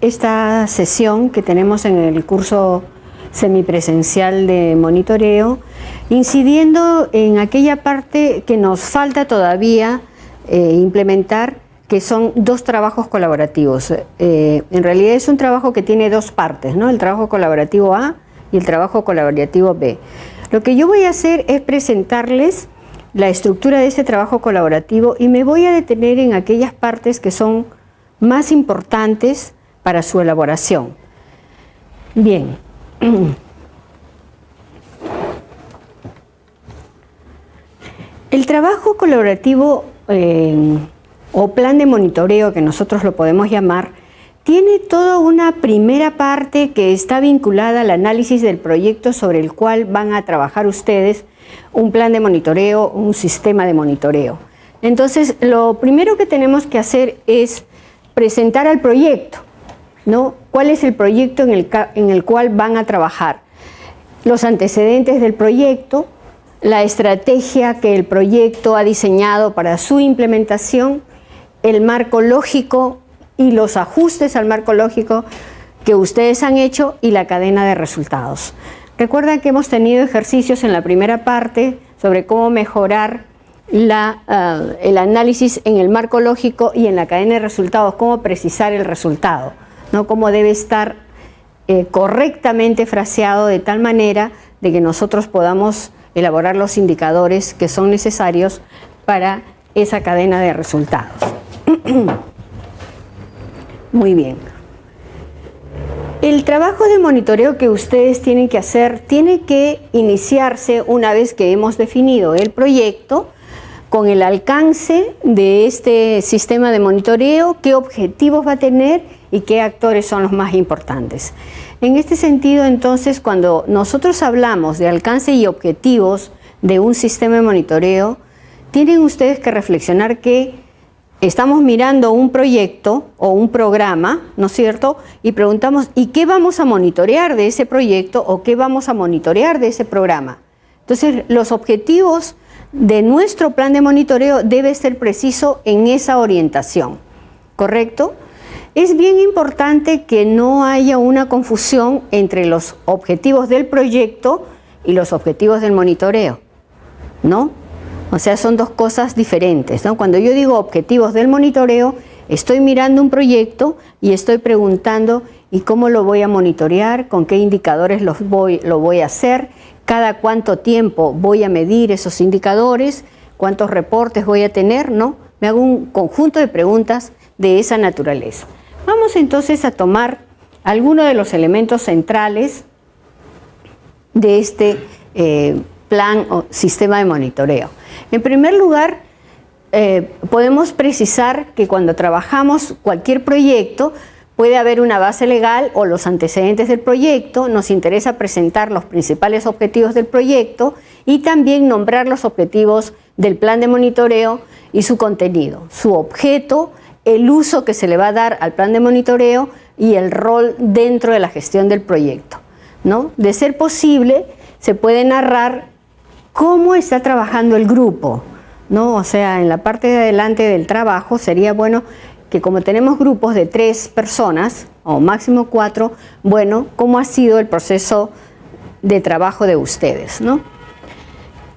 esta sesión que tenemos en el curso semipresencial de monitoreo, incidiendo en aquella parte que nos falta todavía implementar, que son dos trabajos colaborativos. En realidad es un trabajo que tiene dos partes, ¿no? El trabajo colaborativo A y el trabajo colaborativo B. Lo que yo voy a hacer es presentarles la estructura de ese trabajo colaborativo y me voy a detener en aquellas partes que son más importantes para su elaboración. Bien. El trabajo colaborativo o plan de monitoreo, que nosotros lo podemos llamar, tiene toda una primera parte que está vinculada al análisis del proyecto sobre el cual van a trabajar ustedes, un plan de monitoreo, un sistema de monitoreo. Entonces, lo primero que tenemos que hacer es presentar al proyecto, ¿no? ¿Cuál es el proyecto en el cual van a trabajar? Los antecedentes del proyecto, la estrategia que el proyecto ha diseñado para su implementación, el marco lógico y los ajustes al marco lógico que ustedes han hecho y la cadena de resultados. Recuerden que hemos tenido ejercicios en la primera parte sobre cómo mejorar el análisis en el marco lógico y en la cadena de resultados, cómo precisar el resultado, ¿no? Cómo debe estar correctamente fraseado de tal manera de que nosotros podamos elaborar los indicadores que son necesarios para esa cadena de resultados. Muy bien. El trabajo de monitoreo que ustedes tienen que hacer tiene que iniciarse una vez que hemos definido el proyecto con el alcance de este sistema de monitoreo, qué objetivos va a tener y qué actores son los más importantes. En este sentido, entonces, cuando nosotros hablamos de alcance y objetivos de un sistema de monitoreo, tienen ustedes que reflexionar que estamos mirando un proyecto o un programa, ¿no es cierto? Y preguntamos, ¿y qué vamos a monitorear de ese proyecto o qué vamos a monitorear de ese programa? Entonces, los objetivos de nuestro plan de monitoreo debe ser preciso en esa orientación, ¿correcto? Es bien importante que no haya una confusión entre los objetivos del proyecto y los objetivos del monitoreo, ¿no? O sea, son dos cosas diferentes, ¿no? Cuando yo digo objetivos del monitoreo, estoy mirando un proyecto y estoy preguntando ¿y cómo lo voy a monitorear? ¿Con qué indicadores lo voy a hacer? ¿Cada cuánto tiempo voy a medir esos indicadores? ¿Cuántos reportes voy a tener? ¿No? Me hago un conjunto de preguntas de esa naturaleza. Vamos entonces a tomar algunos de los elementos centrales de este plan o sistema de monitoreo. En primer lugar, podemos precisar que cuando trabajamos cualquier proyecto puede haber una base legal o los antecedentes del proyecto, nos interesa presentar los principales objetivos del proyecto y también nombrar los objetivos del plan de monitoreo y su contenido, su objeto, el uso que se le va a dar al plan de monitoreo y el rol dentro de la gestión del proyecto, ¿no? De ser posible, se puede narrar cómo está trabajando el grupo, ¿no? O sea, en la parte de adelante del trabajo sería bueno que como tenemos grupos de 3 personas o máximo 4, bueno, cómo ha sido el proceso de trabajo de ustedes, ¿no?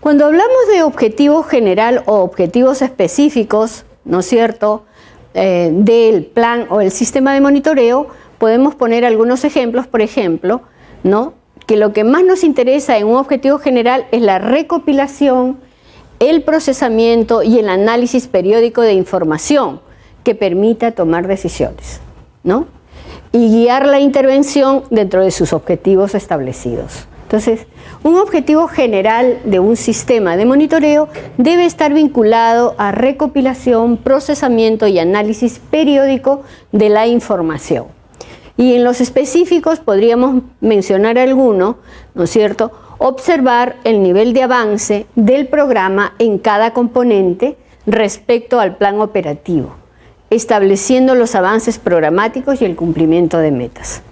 Cuando hablamos de objetivo general o objetivos específicos, ¿no es cierto?, del plan o el sistema de monitoreo, podemos poner algunos ejemplos, por ejemplo, ¿no?, que lo que más nos interesa en un objetivo general es la recopilación, el procesamiento y el análisis periódico de información que permita tomar decisiones, ¿no?, y guiar la intervención dentro de sus objetivos establecidos. Entonces, un objetivo general de un sistema de monitoreo debe estar vinculado a recopilación, procesamiento y análisis periódico de la información. Y en los específicos podríamos mencionar alguno, ¿no es cierto?, observar el nivel de avance del programa en cada componente respecto al plan operativo, estableciendo los avances programáticos y el cumplimiento de metas.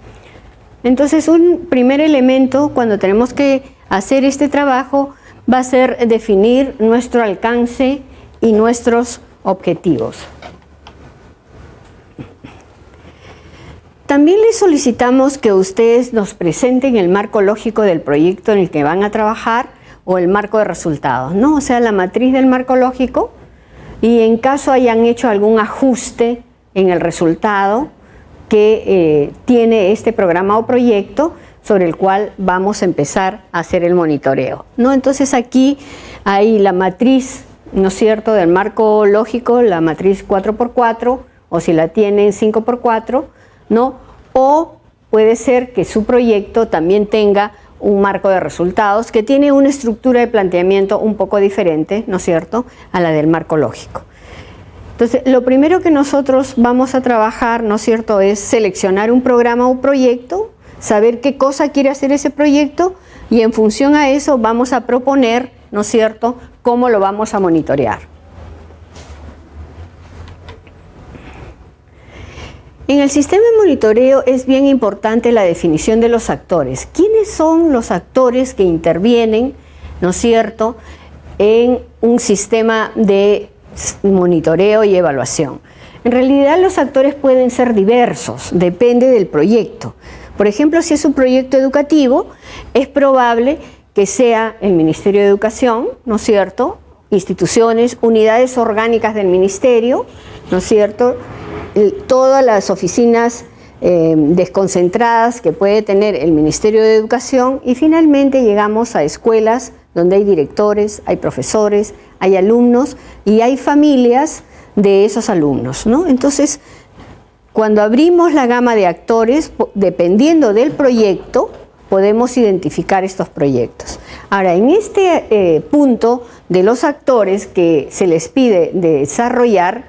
Entonces, un primer elemento cuando tenemos que hacer este trabajo va a ser definir nuestro alcance y nuestros objetivos. También les solicitamos que ustedes nos presenten el marco lógico del proyecto en el que van a trabajar o el marco de resultados, ¿no? O sea, la matriz del marco lógico, y en caso hayan hecho algún ajuste en el resultado que tiene este programa o proyecto sobre el cual vamos a empezar a hacer el monitoreo, ¿no? Entonces aquí hay la matriz, ¿no es cierto?, del marco lógico, la matriz 4x4, o si la tienen 5x4, ¿no? O puede ser que su proyecto también tenga un marco de resultados que tiene una estructura de planteamiento un poco diferente, ¿no es cierto?, a la del marco lógico. Entonces, lo primero que nosotros vamos a trabajar, ¿no es cierto?, es seleccionar un programa o proyecto, saber qué cosa quiere hacer ese proyecto y en función a eso vamos a proponer, ¿no es cierto?, cómo lo vamos a monitorear. En el sistema de monitoreo es bien importante la definición de los actores. ¿Quiénes son los actores que intervienen, ¿no es cierto?, en un sistema de monitoreo y evaluación? En realidad los actores pueden ser diversos, depende del proyecto. Por ejemplo, si es un proyecto educativo, es probable que sea el Ministerio de Educación, ¿no es cierto?, instituciones, unidades orgánicas del Ministerio, ¿no es cierto?, todas las oficinas desconcentradas que puede tener el Ministerio de Educación, y finalmente llegamos a escuelas donde hay directores, hay profesores, hay alumnos y hay familias de esos alumnos, ¿no? Entonces, cuando abrimos la gama de actores, dependiendo del proyecto, podemos identificar estos proyectos. Ahora, en este punto de los actores que se les pide desarrollar,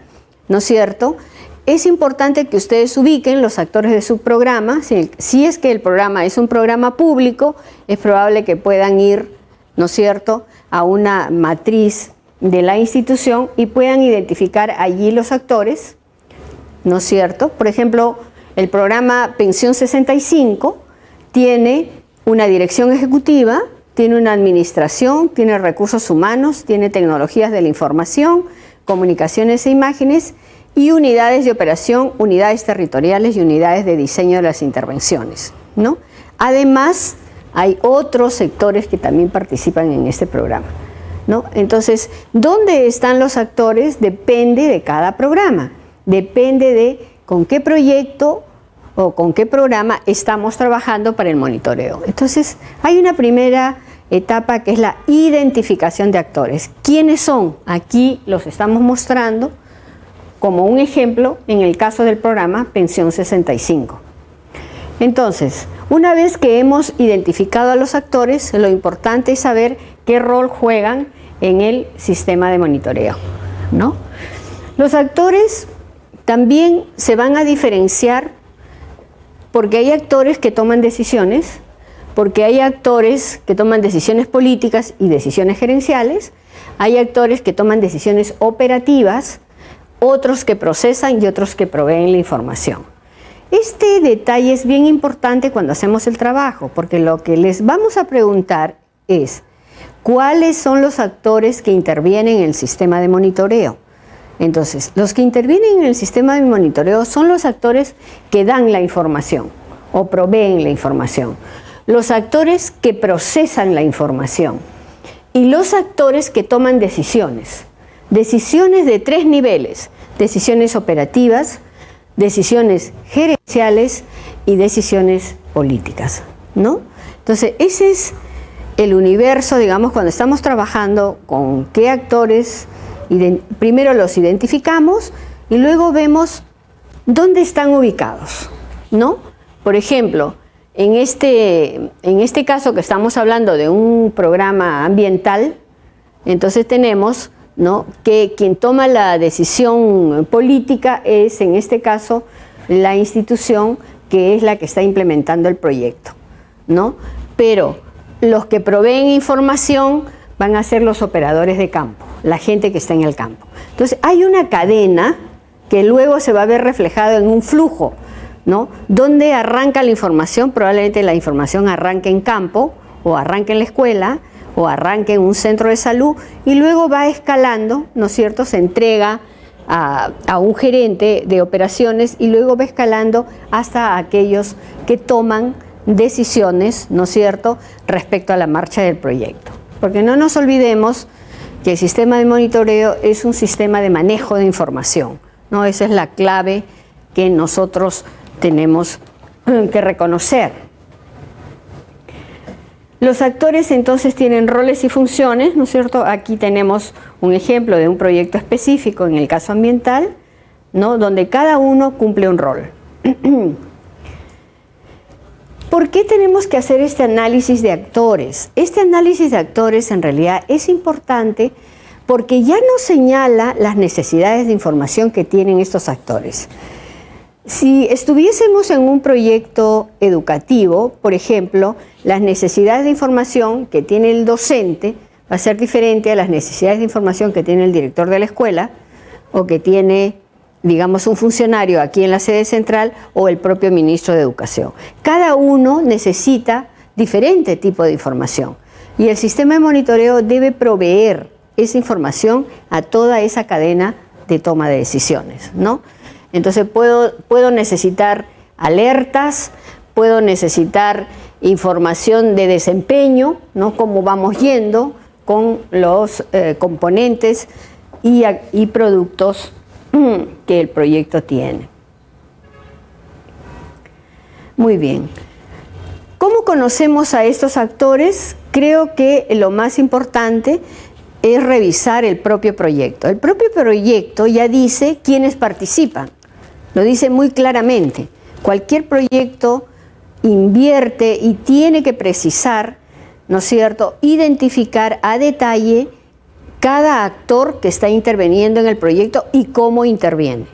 ¿no es cierto?, es importante que ustedes ubiquen los actores de su programa. Si es que el programa es un programa público, es probable que puedan ir, ¿no es cierto?, a una matriz de la institución y puedan identificar allí los actores, ¿no es cierto? Por ejemplo, el programa Pensión 65 tiene una dirección ejecutiva, tiene una administración, tiene recursos humanos, tiene tecnologías de la información, comunicaciones e imágenes, y unidades de operación, unidades territoriales y unidades de diseño de las intervenciones, ¿no? Además, hay otros sectores que también participan en este programa, ¿no? Entonces, ¿dónde están los actores? Depende de cada programa, depende de con qué proyecto o con qué programa estamos trabajando para el monitoreo. Entonces, hay una primera etapa que es la identificación de actores. ¿Quiénes son? Aquí los estamos mostrando como un ejemplo en el caso del programa Pensión 65. Entonces, una vez que hemos identificado a los actores, lo importante es saber qué rol juegan en el sistema de monitoreo, ¿no? Los actores también se van a diferenciar porque hay actores que toman decisiones, porque hay actores que toman decisiones políticas y decisiones gerenciales, hay actores que toman decisiones operativas, otros que procesan y otros que proveen la información. Este detalle es bien importante cuando hacemos el trabajo, porque lo que les vamos a preguntar es ¿cuáles son los actores que intervienen en el sistema de monitoreo? Entonces, los que intervienen en el sistema de monitoreo son los actores que dan la información o proveen la información, los actores que procesan la información y los actores que toman decisiones. Decisiones de 3 niveles, decisiones operativas, decisiones gerenciales y decisiones políticas, ¿no? Entonces, ese es el universo, digamos, cuando estamos trabajando con qué actores, primero los identificamos y luego vemos dónde están ubicados, ¿no? Por ejemplo, en este caso que estamos hablando de un programa ambiental, entonces tenemos, ¿no?, que quien toma la decisión política es, en este caso, la institución que es la que está implementando el proyecto, ¿no? Pero los que proveen información van a ser los operadores de campo, la gente que está en el campo. Entonces, hay una cadena que luego se va a ver reflejado en un flujo, ¿no? Donde arranca la información, probablemente la información arranque en campo o arranque en la escuela, o arranque en un centro de salud y luego va escalando, ¿no es cierto? Se entrega a un gerente de operaciones y luego va escalando hasta aquellos que toman decisiones, ¿no es cierto?, respecto a la marcha del proyecto. Porque no nos olvidemos que el sistema de monitoreo es un sistema de manejo de información, ¿no? Esa es la clave que nosotros tenemos que reconocer. Los actores entonces tienen roles y funciones, ¿no es cierto? Aquí tenemos un ejemplo de un proyecto específico en el caso ambiental, ¿no?, donde cada uno cumple un rol. ¿Por qué tenemos que hacer este análisis de actores? Este análisis de actores en realidad es importante porque ya nos señala las necesidades de información que tienen estos actores. Si estuviésemos en un proyecto educativo, por ejemplo, las necesidades de información que tiene el docente va a ser diferente a las necesidades de información que tiene el director de la escuela o que tiene, digamos, un funcionario aquí en la sede central o el propio ministro de Educación. Cada uno necesita diferente tipo de información y el sistema de monitoreo debe proveer esa información a toda esa cadena de toma de decisiones, ¿no? Entonces puedo necesitar alertas, puedo necesitar información de desempeño, ¿no?, cómo vamos yendo con los componentes y productos que el proyecto tiene. Muy bien. ¿Cómo conocemos a estos actores? Creo que lo más importante es revisar el propio proyecto. El propio proyecto ya dice quiénes participan, lo dice muy claramente. Cualquier proyecto invierte y tiene que precisar, ¿no es cierto?, identificar a detalle cada actor que está interviniendo en el proyecto y cómo interviene.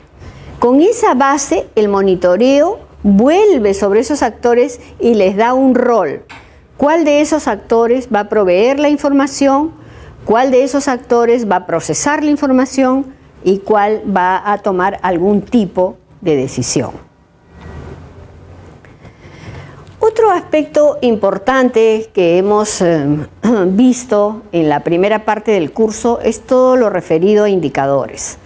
Con esa base, el monitoreo vuelve sobre esos actores y les da un rol. ¿Cuál de esos actores va a proveer la información? ¿Cuál de esos actores va a procesar la información? ¿Y cuál va a tomar algún tipo de decisión? Otro aspecto importante que hemos visto en la primera parte del curso es todo lo referido a indicadores,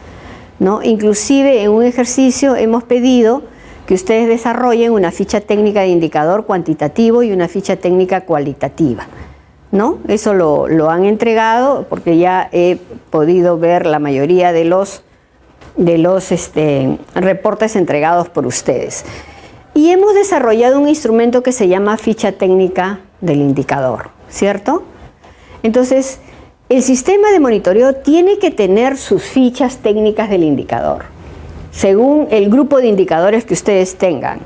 ¿no? Inclusive en un ejercicio hemos pedido que ustedes desarrollen una ficha técnica de indicador cuantitativo y una ficha técnica cualitativa, ¿no? Eso lo han entregado porque ya he podido ver la mayoría de los reportes entregados por ustedes. Y hemos desarrollado un instrumento que se llama ficha técnica del indicador, ¿cierto? Entonces, el sistema de monitoreo tiene que tener sus fichas técnicas del indicador, según el grupo de indicadores que ustedes tengan,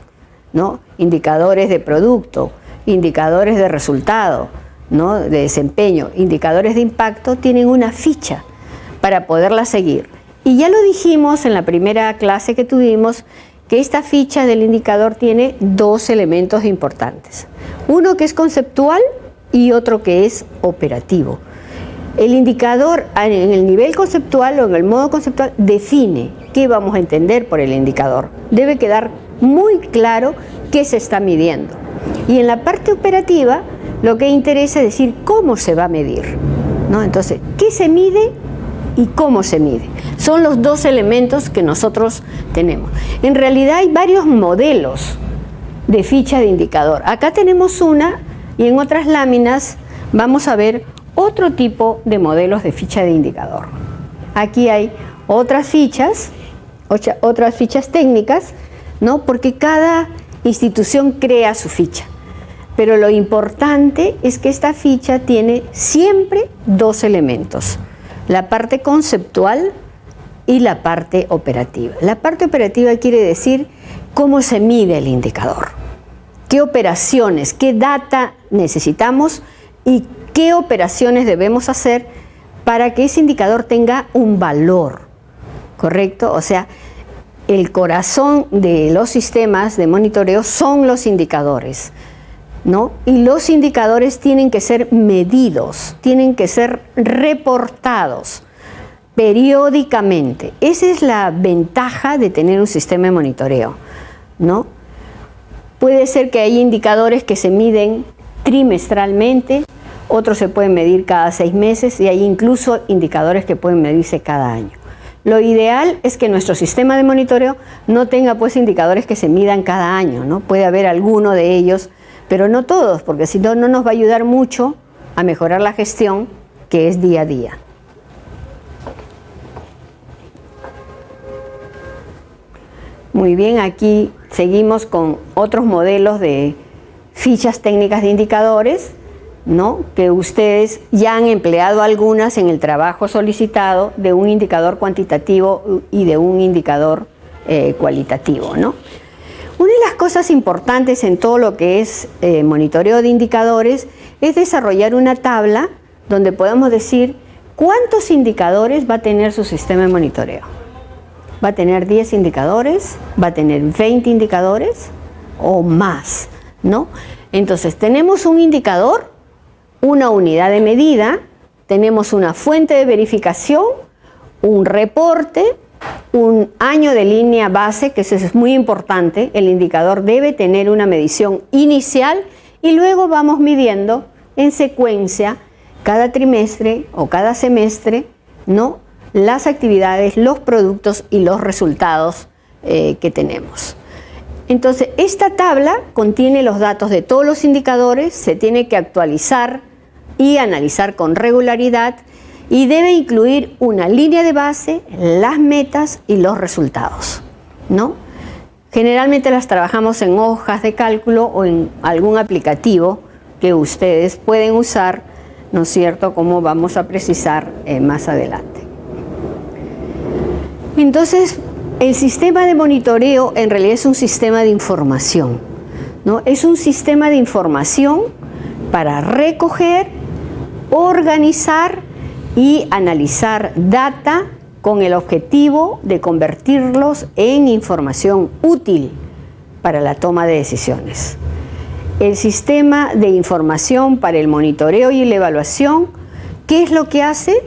¿no? Indicadores de producto, indicadores de resultado, ¿no?, de desempeño, indicadores de impacto, tienen una ficha para poderla seguir. Y ya lo dijimos en la primera clase que tuvimos, que esta ficha del indicador tiene dos elementos importantes. Uno que es conceptual y otro que es operativo. El indicador en el nivel conceptual o en el modo conceptual define qué vamos a entender por el indicador. Debe quedar muy claro qué se está midiendo. Y en la parte operativa lo que interesa es decir cómo se va a medir, ¿no? Entonces, ¿qué se mide y cómo se mide? Son los dos elementos que nosotros tenemos. En realidad hay varios modelos de ficha de indicador. Acá tenemos una y en otras láminas vamos a ver otro tipo de modelos de ficha de indicador. Aquí hay otras fichas técnicas, ¿no?, porque cada institución crea su ficha. Pero lo importante es que esta ficha tiene siempre dos elementos: la parte conceptual y la parte operativa. La parte operativa quiere decir cómo se mide el indicador, qué operaciones, qué data necesitamos y qué operaciones debemos hacer para que ese indicador tenga un valor, ¿correcto? O sea, el corazón de los sistemas de monitoreo son los indicadores, ¿no? Y los indicadores tienen que ser medidos, tienen que ser reportados periódicamente. Esa es la ventaja de tener un sistema de monitoreo, ¿no? Puede ser que haya indicadores que se miden trimestralmente, otros se pueden medir cada 6 meses y hay incluso indicadores que pueden medirse cada año. Lo ideal es que nuestro sistema de monitoreo no tenga pues indicadores que se midan cada año, ¿no? Puede haber alguno de ellos, pero no todos, porque si no, no nos va a ayudar mucho a mejorar la gestión, que es día a día. Muy bien, aquí seguimos con otros modelos de fichas técnicas de indicadores, ¿no? Que ustedes ya han empleado algunas en el trabajo solicitado de un indicador cuantitativo y de un indicador cualitativo, ¿no? Una de las cosas importantes en todo lo que es monitoreo de indicadores es desarrollar una tabla donde podamos decir cuántos indicadores va a tener su sistema de monitoreo. ¿Va a tener 10 indicadores? ¿Va a tener 20 indicadores? ¿O más? ¿No? Entonces, tenemos un indicador, una unidad de medida, tenemos una fuente de verificación, un reporte, un año de línea base, que eso es muy importante. El indicador debe tener una medición inicial y luego vamos midiendo en secuencia cada trimestre o cada semestre, ¿no?, las actividades, los productos y los resultados que tenemos. Entonces, esta tabla contiene los datos de todos los indicadores, se tiene que actualizar y analizar con regularidad y debe incluir una línea de base, las metas y los resultados, ¿no? Generalmente las trabajamos en hojas de cálculo o en algún aplicativo que ustedes pueden usar, ¿no es cierto?, como vamos a precisar más adelante. Entonces, el sistema de monitoreo en realidad es un sistema de información, ¿no? Es un sistema de información para recoger, organizar y analizar data con el objetivo de convertirlos en información útil para la toma de decisiones. El sistema de información para el monitoreo y la evaluación, ¿qué es lo que hace?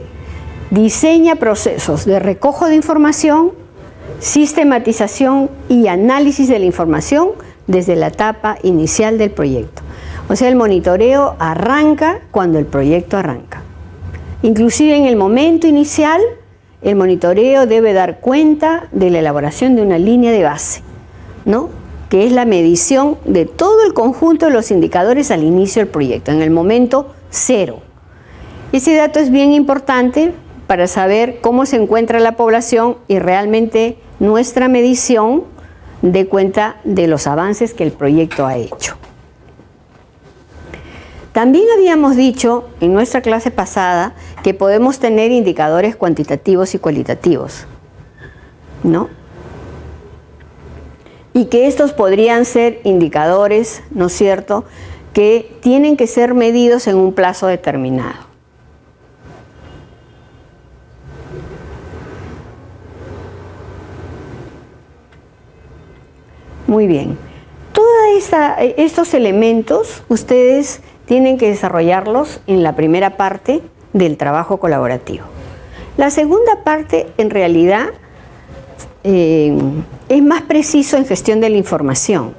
Diseña procesos de recojo de información, sistematización y análisis de la información desde la etapa inicial del proyecto. O sea, el monitoreo arranca cuando el proyecto arranca. Inclusive en el momento inicial, el monitoreo debe dar cuenta de la elaboración de una línea de base, ¿no?, que es la medición de todo el conjunto de los indicadores al inicio del proyecto, en el momento cero. Ese dato es bien importante para saber cómo se encuentra la población y realmente nuestra medición dé cuenta de los avances que el proyecto ha hecho. También habíamos dicho en nuestra clase pasada que podemos tener indicadores cuantitativos y cualitativos, ¿no? Y que estos podrían ser indicadores, ¿no es cierto?, que tienen que ser medidos en un plazo determinado. Muy bien. Todos estos elementos ustedes tienen que desarrollarlos en la primera parte del trabajo colaborativo. La segunda parte, en realidad, es más preciso en gestión de la información,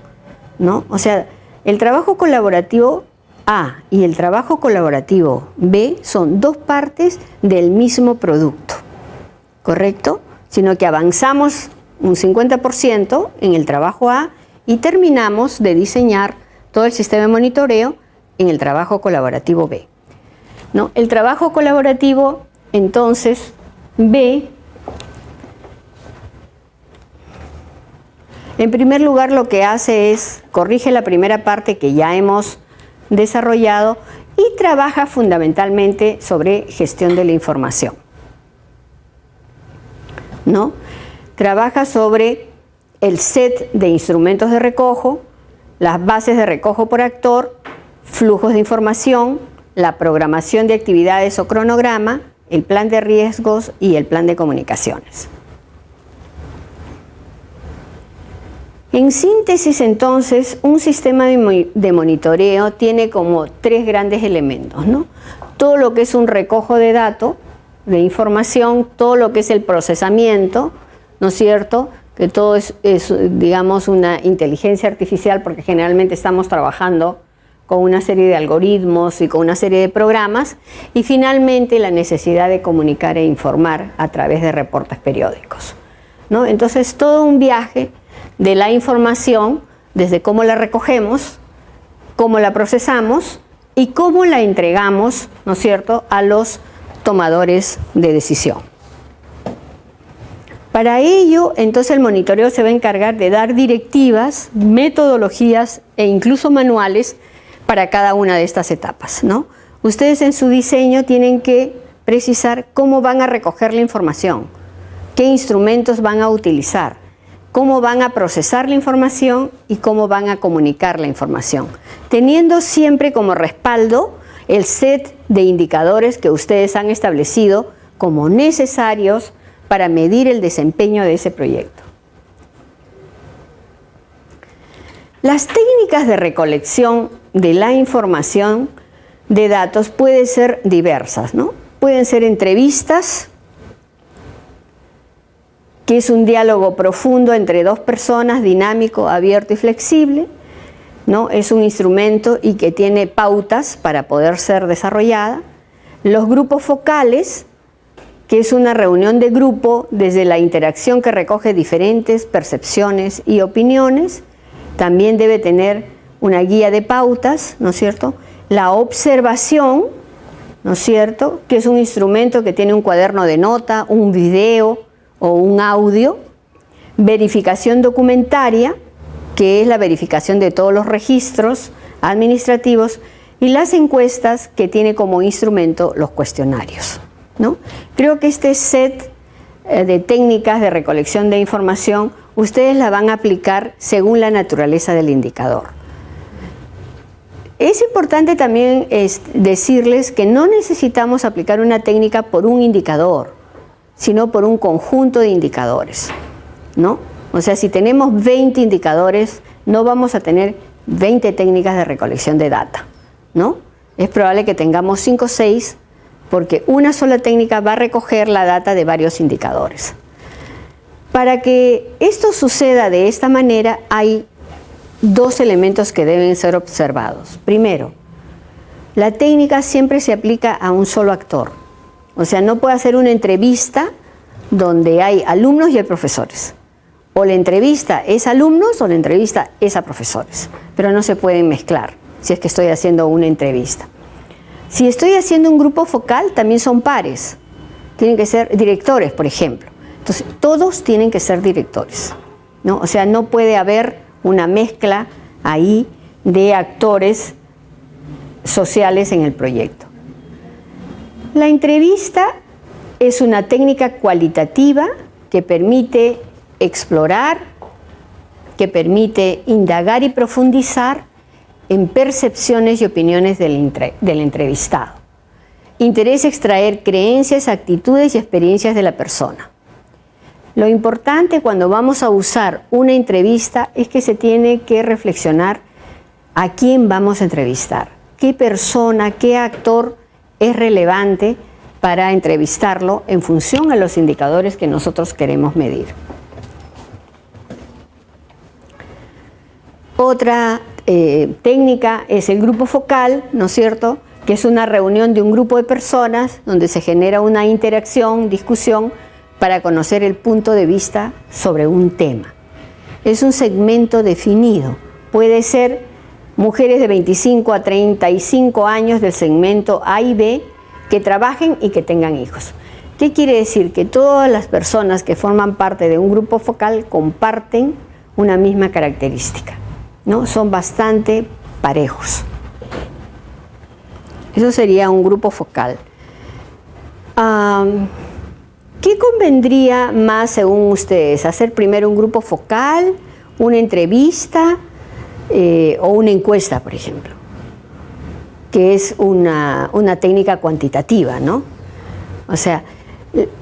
¿no? O sea, el trabajo colaborativo A y el trabajo colaborativo B son dos partes del mismo producto, ¿correcto? Sino que avanzamos un 50% en el trabajo A y terminamos de diseñar todo el sistema de monitoreo en el trabajo colaborativo B, ¿no? El trabajo colaborativo, entonces, B, en primer lugar lo que hace es corrige la primera parte que ya hemos desarrollado y trabaja fundamentalmente sobre gestión de la información, ¿no? Trabaja sobre el set de instrumentos de recojo, las bases de recojo por actor, flujos de información, la programación de actividades o cronograma, el plan de riesgos y el plan de comunicaciones. En síntesis, entonces, un sistema de monitoreo tiene como tres grandes elementos, ¿no? Todo lo que es un recojo de datos, de información, todo lo que es el procesamiento, ¿no es cierto?, que todo es, digamos, una inteligencia artificial, porque generalmente estamos trabajando con una serie de algoritmos y con una serie de programas, y finalmente la necesidad de comunicar e informar a través de reportes periódicos, ¿no? Entonces, todo un viaje de la información, desde cómo la recogemos, cómo la procesamos y cómo la entregamos, ¿no es cierto?, a los tomadores de decisión. Para ello, entonces, el monitoreo se va a encargar de dar directivas, metodologías e incluso manuales para cada una de estas etapas, ¿no? Ustedes en su diseño tienen que precisar cómo van a recoger la información, qué instrumentos van a utilizar, cómo van a procesar la información y cómo van a comunicar la información, teniendo siempre como respaldo el set de indicadores que ustedes han establecido como necesarios para medir el desempeño de ese proyecto. Las técnicas de recolección de la información de datos pueden ser diversas, ¿no? Pueden ser entrevistas, que es un diálogo profundo entre dos personas, dinámico, abierto y flexible, ¿no? Es un instrumento y que tiene pautas para poder ser desarrollada. Los grupos focales, que es una reunión de grupo desde la interacción que recoge diferentes percepciones y opiniones, también debe tener una guía de pautas, ¿no es cierto? La observación, ¿no es cierto?, que es un instrumento que tiene un cuaderno de nota, un video o un audio. Verificación documentaria, que es la verificación de todos los registros administrativos, y las encuestas, que tiene como instrumento los cuestionarios, ¿no? Creo que este set de técnicas de recolección de información, ustedes la van a aplicar según la naturaleza del indicador. Es importante también decirles que no necesitamos aplicar una técnica por un indicador, sino por un conjunto de indicadores, ¿no? O sea, si tenemos 20 indicadores, no vamos a tener 20 técnicas de recolección de data, ¿no? Es probable que tengamos 5 o 6, porque una sola técnica va a recoger la data de varios indicadores. Para que esto suceda de esta manera, hay dos elementos que deben ser observados. Primero, la técnica siempre se aplica a un solo actor. O sea, no puede hacer una entrevista donde hay alumnos y hay profesores. O la entrevista es a alumnos o la entrevista es a profesores. Pero no se pueden mezclar si es que estoy haciendo una entrevista. Si estoy haciendo un grupo focal, también son pares. Tienen que ser directores, por ejemplo. Entonces, todos tienen que ser directores, ¿no? O sea, no puede haber una mezcla ahí de actores sociales en el proyecto. La entrevista es una técnica cualitativa que permite explorar, que permite indagar y profundizar en percepciones y opiniones del entrevistado. Interesa extraer creencias, actitudes y experiencias de la persona. Lo importante cuando vamos a usar una entrevista es que se tiene que reflexionar a quién vamos a entrevistar, qué persona, qué actor es relevante para entrevistarlo en función a los indicadores que nosotros queremos medir. Otra técnica es el grupo focal, ¿no es cierto?, que es una reunión de un grupo de personas donde se genera una interacción, discusión, para conocer el punto de vista sobre un tema. Es un segmento definido. Puede ser mujeres de 25 a 35 años del segmento A y B que trabajen y que tengan hijos. ¿Qué quiere decir? Que todas las personas que forman parte de un grupo focal comparten una misma característica, ¿no? Son bastante parejos. Eso sería un grupo focal. ¿Qué convendría más según ustedes? ¿Hacer primero un grupo focal, una entrevista o una encuesta, por ejemplo? Que es una técnica cuantitativa, ¿no? O sea,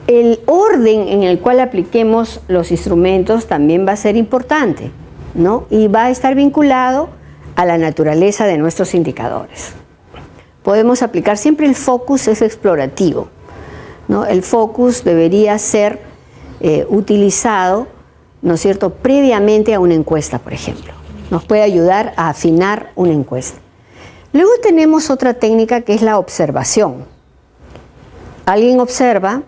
el orden en el cual apliquemos los instrumentos también va a ser importante, ¿no? Y va a estar vinculado a la naturaleza de nuestros indicadores. Podemos aplicar siempre el focus, es explorativo, ¿no? El focus debería ser utilizado, ¿no es cierto?, previamente a una encuesta, por ejemplo. Nos puede ayudar a afinar una encuesta. Luego tenemos otra técnica que es la observación. Alguien observa,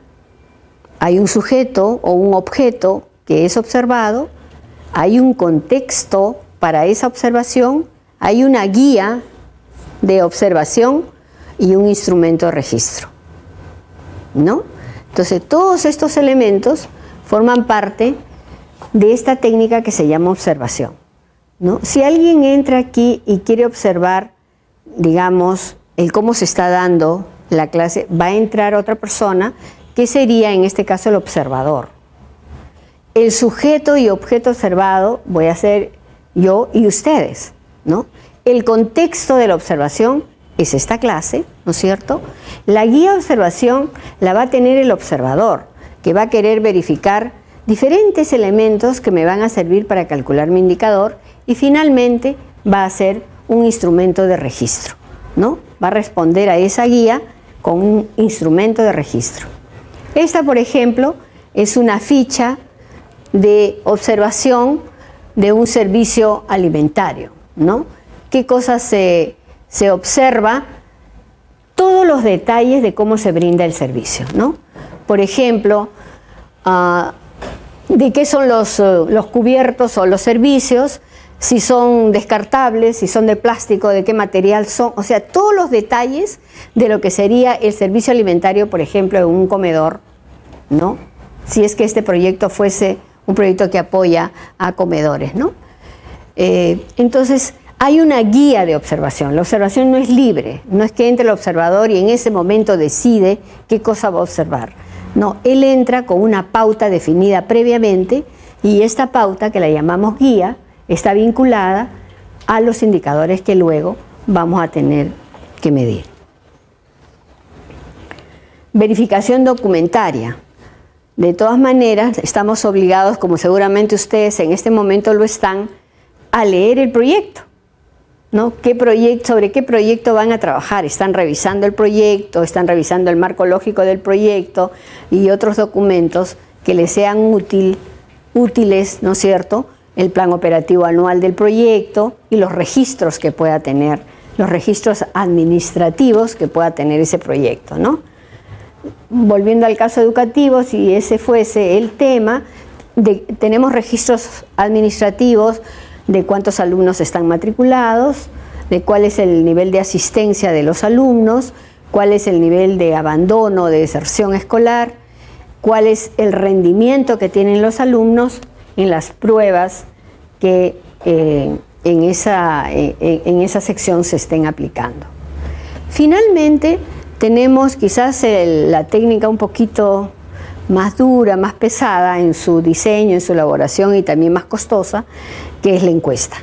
hay un sujeto o un objeto que es observado, hay un contexto para esa observación, hay una guía de observación y un instrumento de registro, ¿no? Entonces, todos estos elementos forman parte de esta técnica que se llama observación, ¿no? Si alguien entra aquí y quiere observar, digamos, el cómo se está dando la clase, va a entrar otra persona que sería en este caso el observador. El sujeto y objeto observado voy a ser yo y ustedes, ¿no? El contexto de la observación es esta clase, ¿no es cierto? La guía de observación la va a tener el observador, que va a querer verificar diferentes elementos que me van a servir para calcular mi indicador y finalmente va a ser un instrumento de registro, ¿no? Va a responder a esa guía con un instrumento de registro. Esta, por ejemplo, es una ficha de observación de un servicio alimentario, ¿no? ¿Qué cosas se observa? Todos los detalles de cómo se brinda el servicio, ¿no? Por ejemplo, de qué son los cubiertos o los servicios, si son descartables, si son de plástico, de qué material son, o sea, todos los detalles de lo que sería el servicio alimentario, por ejemplo, en un comedor, ¿no? Si es que este proyecto fuese un proyecto que apoya a comedores, ¿no? Entonces, hay una guía de observación. La observación no es libre, no es que entre el observador y en ese momento decide qué cosa va a observar. No, él entra con una pauta definida previamente y esta pauta, que la llamamos guía, está vinculada a los indicadores que luego vamos a tener que medir. Verificación documentaria. De todas maneras, estamos obligados, como seguramente ustedes en este momento lo están, a leer el proyecto, ¿no? ¿Sobre qué proyecto van a trabajar? Están revisando el proyecto, están revisando el marco lógico del proyecto y otros documentos que les sean útiles, ¿no es cierto?, el plan operativo anual del proyecto y los registros que pueda tener, los registros administrativos que pueda tener ese proyecto, ¿no? Volviendo al caso educativo, si ese fuese el tema, tenemos registros administrativos de cuántos alumnos están matriculados, de cuál es el nivel de asistencia de los alumnos, cuál es el nivel de abandono, de deserción escolar, cuál es el rendimiento que tienen los alumnos en las pruebas que en esa sección se estén aplicando. Finalmente, tenemos quizás la técnica un poquito más dura, más pesada en su diseño, en su elaboración y también más costosa, que es la encuesta,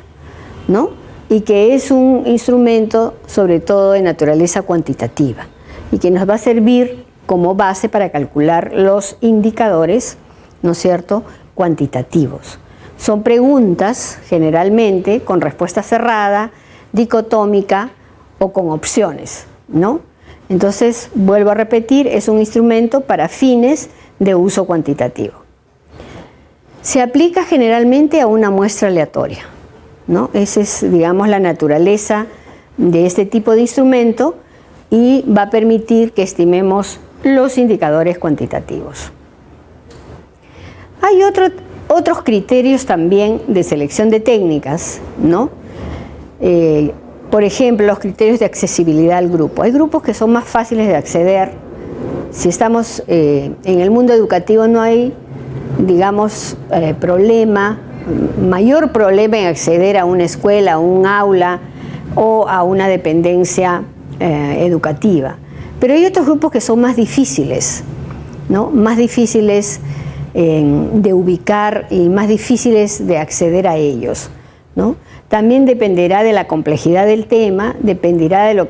¿no? Y que es un instrumento sobre todo de naturaleza cuantitativa y que nos va a servir como base para calcular los indicadores, ¿no es cierto?, cuantitativos. Son preguntas generalmente con respuesta cerrada, dicotómica o con opciones, ¿no? Entonces, vuelvo a repetir, es un instrumento para fines de uso cuantitativo. Se aplica generalmente a una muestra aleatoria, ¿no? Esa es, digamos, la naturaleza de este tipo de instrumento y va a permitir que estimemos los indicadores cuantitativos. Hay otros criterios también de selección de técnicas, ¿no? Por ejemplo, los criterios de accesibilidad al grupo. Hay grupos que son más fáciles de acceder. Si estamos en el mundo educativo no hay, digamos, mayor problema en acceder a una escuela, a un aula o a una dependencia educativa. Pero hay otros grupos que son más difíciles, ¿no? Más difíciles de ubicar y más difíciles de acceder a ellos, ¿no? También dependerá de la complejidad del tema, dependerá de lo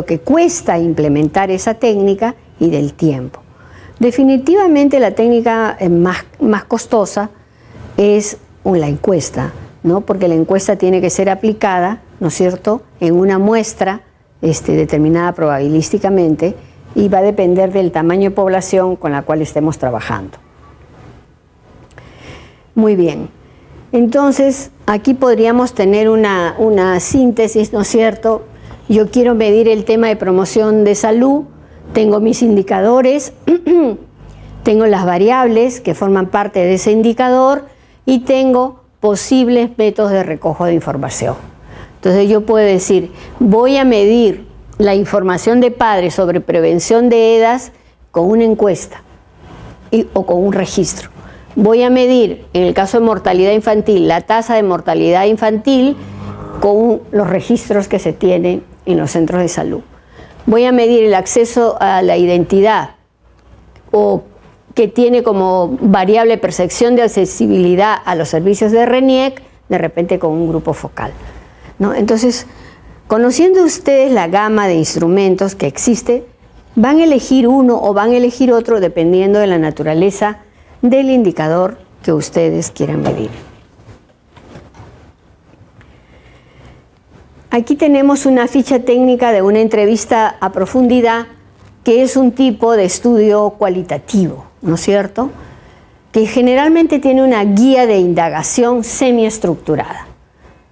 que cuesta implementar esa técnica y del tiempo. Definitivamente la técnica más costosa es la encuesta, ¿no? Porque la encuesta tiene que ser aplicada, ¿no es cierto?, en una muestra determinada probabilísticamente y va a depender del tamaño de población con la cual estemos trabajando. Muy bien, entonces aquí podríamos tener una síntesis, ¿no es cierto?, Yo quiero medir el tema de promoción de salud, tengo mis indicadores, tengo las variables que forman parte de ese indicador y tengo posibles métodos de recojo de información. Entonces yo puedo decir, voy a medir la información de padres sobre prevención de EDAS con una encuesta o con un registro. Voy a medir, en el caso de mortalidad infantil, la tasa de mortalidad infantil con los registros que se tienen en los centros de salud. Voy a medir el acceso a la identidad o que tiene como variable percepción de accesibilidad a los servicios de RENIEC, de repente con un grupo focal, ¿no? Entonces, conociendo ustedes la gama de instrumentos que existe, van a elegir uno o van a elegir otro dependiendo de la naturaleza del indicador que ustedes quieran medir. Aquí tenemos una ficha técnica de una entrevista a profundidad, que es un tipo de estudio cualitativo, ¿no es cierto?, que generalmente tiene una guía de indagación semiestructurada,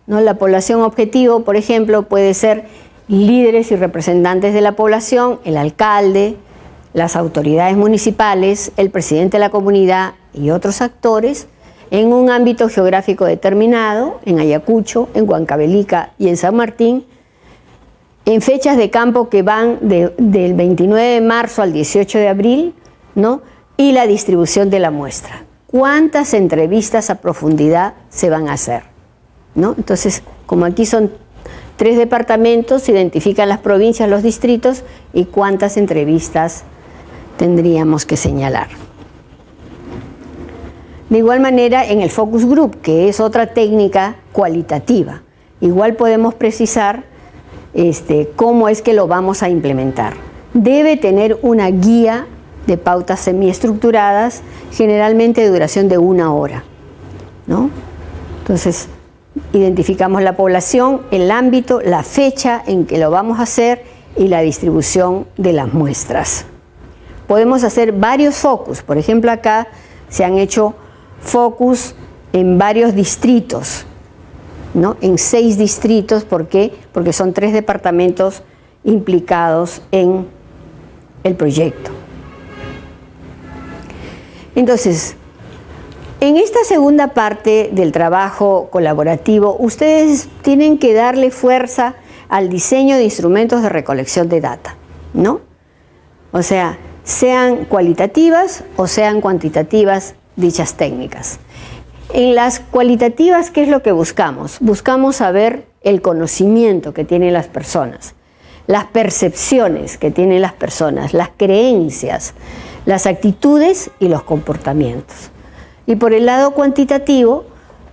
¿no? La población objetivo, por ejemplo, puede ser líderes y representantes de la población, el alcalde, las autoridades municipales, el presidente de la comunidad y otros actores en un ámbito geográfico determinado, en Ayacucho, en Huancavelica y en San Martín, en fechas de campo que van del 29 de marzo al 18 de abril, ¿no? Y la distribución de la muestra. ¿Cuántas entrevistas a profundidad se van a hacer, ¿no? Entonces, como aquí son 3 departamentos, se identifican las provincias, los distritos y cuántas entrevistas tendríamos que señalar. De igual manera, en el focus group, que es otra técnica cualitativa, igual podemos precisar cómo es que lo vamos a implementar. Debe tener una guía de pautas semiestructuradas, generalmente de duración de 1 hora, ¿no? Entonces, identificamos la población, el ámbito, la fecha en que lo vamos a hacer y la distribución de las muestras. Podemos hacer varios focus. Por ejemplo, acá se han hecho focus en varios distritos, ¿no? En 6 distritos. ¿Por qué? Porque son 3 departamentos implicados en el proyecto. Entonces, en esta segunda parte del trabajo colaborativo, ustedes tienen que darle fuerza al diseño de instrumentos de recolección de data, ¿no? O sea, sean cualitativas o sean cuantitativas dichas técnicas. En las cualitativas, ¿qué es lo que buscamos? Buscamos saber el conocimiento que tienen las personas, las percepciones que tienen las personas, las creencias, las actitudes y los comportamientos. Y por el lado cuantitativo,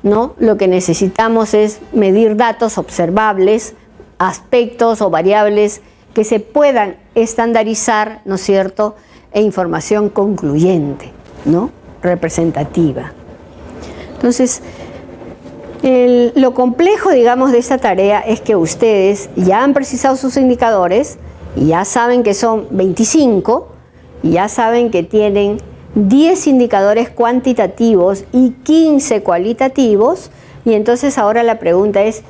¿no? Lo que necesitamos es medir datos observables, aspectos o variables que se puedan estandarizar, ¿no es cierto?, e información concluyente, ¿no?, representativa. Entonces, lo complejo, digamos, de esta tarea es que ustedes ya han precisado sus indicadores y ya saben que son 25 y ya saben que tienen 10 indicadores cuantitativos y 15 cualitativos, y entonces ahora la pregunta es,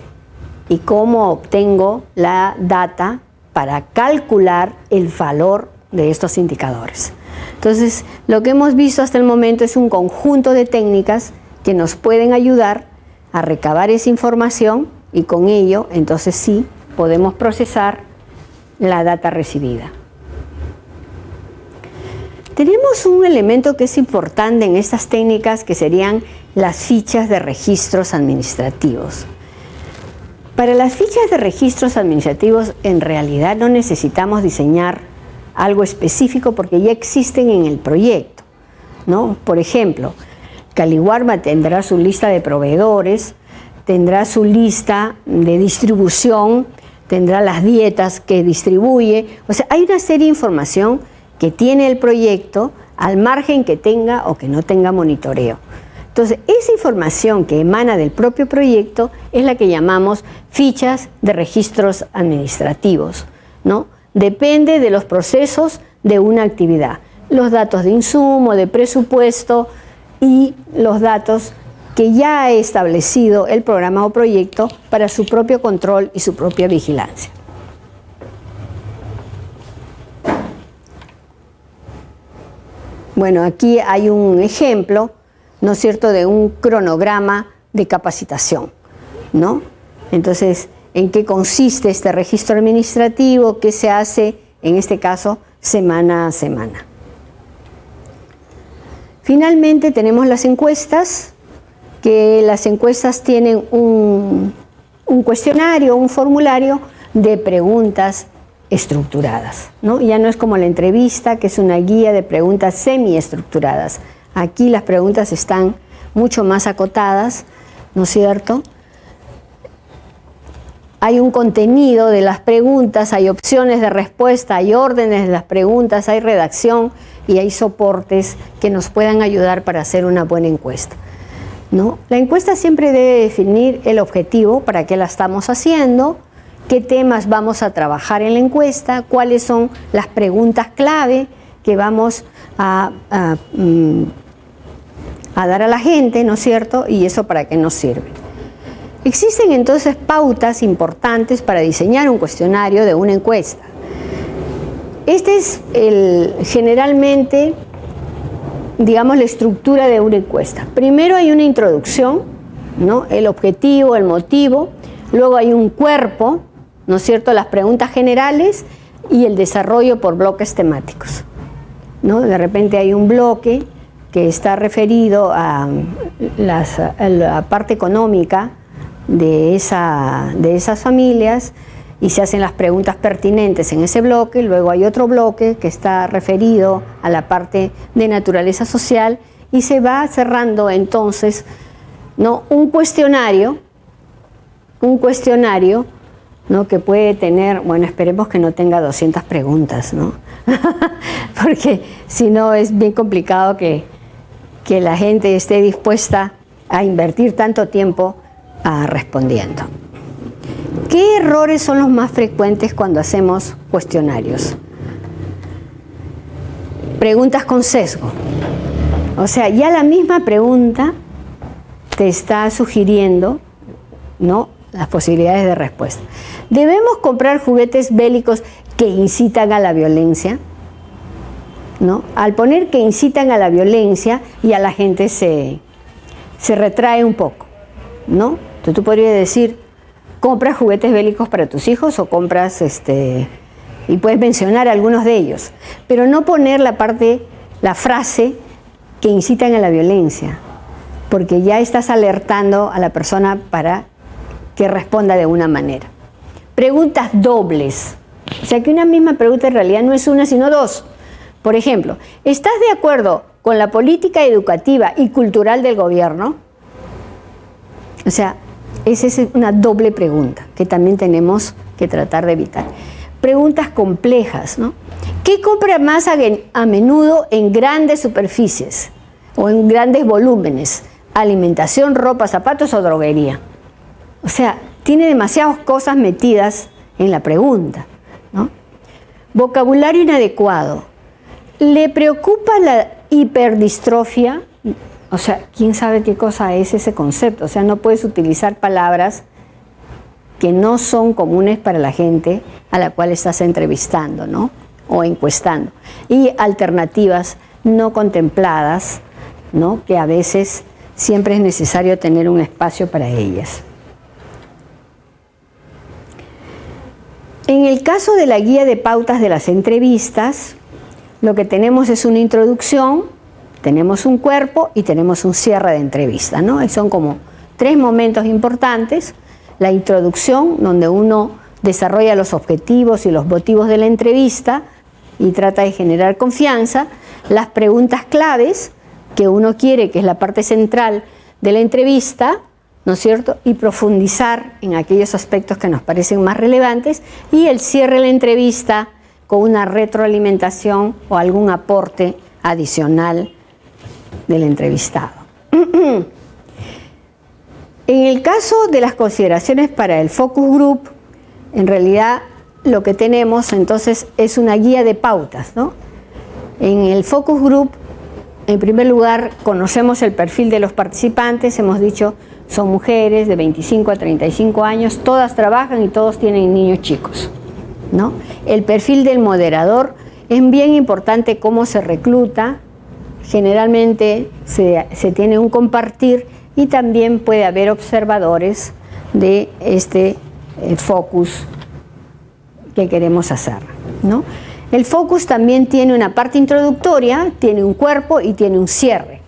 ¿y cómo obtengo la data para calcular el valor de estos indicadores? Entonces, lo que hemos visto hasta el momento es un conjunto de técnicas que nos pueden ayudar a recabar esa información y con ello, entonces sí, podemos procesar la data recibida. Tenemos un elemento que es importante en estas técnicas, que serían las fichas de registros administrativos. Para las fichas de registros administrativos, en realidad no necesitamos diseñar algo específico porque ya existen en el proyecto, ¿no? Por ejemplo, Caliwarma tendrá su lista de proveedores, tendrá su lista de distribución, tendrá las dietas que distribuye. O sea, hay una serie de información que tiene el proyecto al margen que tenga o que no tenga monitoreo. Entonces, esa información que emana del propio proyecto es la que llamamos fichas de registros administrativos, ¿no? Depende de los procesos de una actividad, los datos de insumo, de presupuesto y los datos que ya ha establecido el programa o proyecto para su propio control y su propia vigilancia. Bueno, aquí hay un ejemplo, ¿no es cierto?, de un cronograma de capacitación, ¿no? Entonces, ¿en qué consiste este registro administrativo? ¿Qué se hace, en este caso, semana a semana? Finalmente tenemos las encuestas, que las encuestas tienen un cuestionario, un formulario de preguntas estructuradas, ¿no? Ya no es como la entrevista, que es una guía de preguntas semiestructuradas. Aquí las preguntas están mucho más acotadas, ¿no es cierto? Hay un contenido de las preguntas, hay opciones de respuesta, hay órdenes de las preguntas, hay redacción y hay soportes que nos puedan ayudar para hacer una buena encuesta, ¿no? La encuesta siempre debe definir el objetivo, para qué la estamos haciendo, qué temas vamos a trabajar en la encuesta, cuáles son las preguntas clave que vamos a dar a la gente, ¿no es cierto? Y eso para qué nos sirve. Existen entonces pautas importantes para diseñar un cuestionario de una encuesta. Este es generalmente, digamos, la estructura de una encuesta. Primero hay una introducción, ¿no? El objetivo, el motivo. Luego hay un cuerpo, ¿no es cierto?, las preguntas generales y el desarrollo por bloques temáticos, ¿no? De repente hay un bloque que está referido a la parte económica de esas familias y se hacen las preguntas pertinentes en ese bloque. Luego hay otro bloque que está referido a la parte de naturaleza social y se va cerrando entonces, ¿no?, un cuestionario, ¿no?, que puede tener, bueno, esperemos que no tenga 200 preguntas, ¿no? Porque si no es bien complicado que la gente esté dispuesta a invertir tanto tiempo respondiendo. ¿Qué errores son los más frecuentes cuando hacemos cuestionarios? Preguntas con sesgo. O sea, ya la misma pregunta te está sugiriendo, ¿no?, las posibilidades de respuesta. ¿Debemos comprar juguetes bélicos que incitan a la violencia? ¿No? Al poner que incitan a la violencia, ya la gente se retrae un poco, ¿no? Entonces tú podrías decir, ¿compras juguetes bélicos para tus hijos o compras y puedes mencionar algunos de ellos, pero no poner la frase que incitan a la violencia, porque ya estás alertando a la persona para que responda de una manera. Preguntas dobles, o sea que una misma pregunta en realidad no es una sino dos. Por ejemplo, ¿estás de acuerdo con la política educativa y cultural del gobierno? O sea, esa es una doble pregunta que también tenemos que tratar de evitar. Preguntas complejas, ¿no? ¿Qué compra más a menudo en grandes superficies o en grandes volúmenes? ¿Alimentación, ropa, zapatos o droguería? O sea, tiene demasiadas cosas metidas en la pregunta, ¿no? Vocabulario inadecuado. ¿Le preocupa la hiperdistrofia? O sea, ¿quién sabe qué cosa es ese concepto? O sea, no puedes utilizar palabras que no son comunes para la gente a la cual estás entrevistando, ¿no?, o encuestando. Y alternativas no contempladas, ¿no?, que a veces siempre es necesario tener un espacio para ellas. En el caso de la guía de pautas de las entrevistas, lo que tenemos es una introducción, tenemos un cuerpo y tenemos un cierre de entrevista, ¿no? Son como tres momentos importantes. La introducción, donde uno desarrolla los objetivos y los motivos de la entrevista y trata de generar confianza. Las preguntas claves que uno quiere, que es la parte central de la entrevista, ¿no es cierto?, y profundizar en aquellos aspectos que nos parecen más relevantes, y el cierre de la entrevista con una retroalimentación o algún aporte adicional del entrevistado. En el caso de las consideraciones para el focus group, en realidad lo que tenemos entonces es una guía de pautas, ¿no? En el focus group, en primer lugar, conocemos el perfil de los participantes. Hemos dicho, son mujeres de 25 a 35 años, todas trabajan y todos tienen niños chicos, ¿no? El perfil del moderador, es bien importante cómo se recluta, generalmente se tiene un compartir y también puede haber observadores de este focus que queremos hacer, ¿no? El focus también tiene una parte introductoria, tiene un cuerpo y tiene un cierre,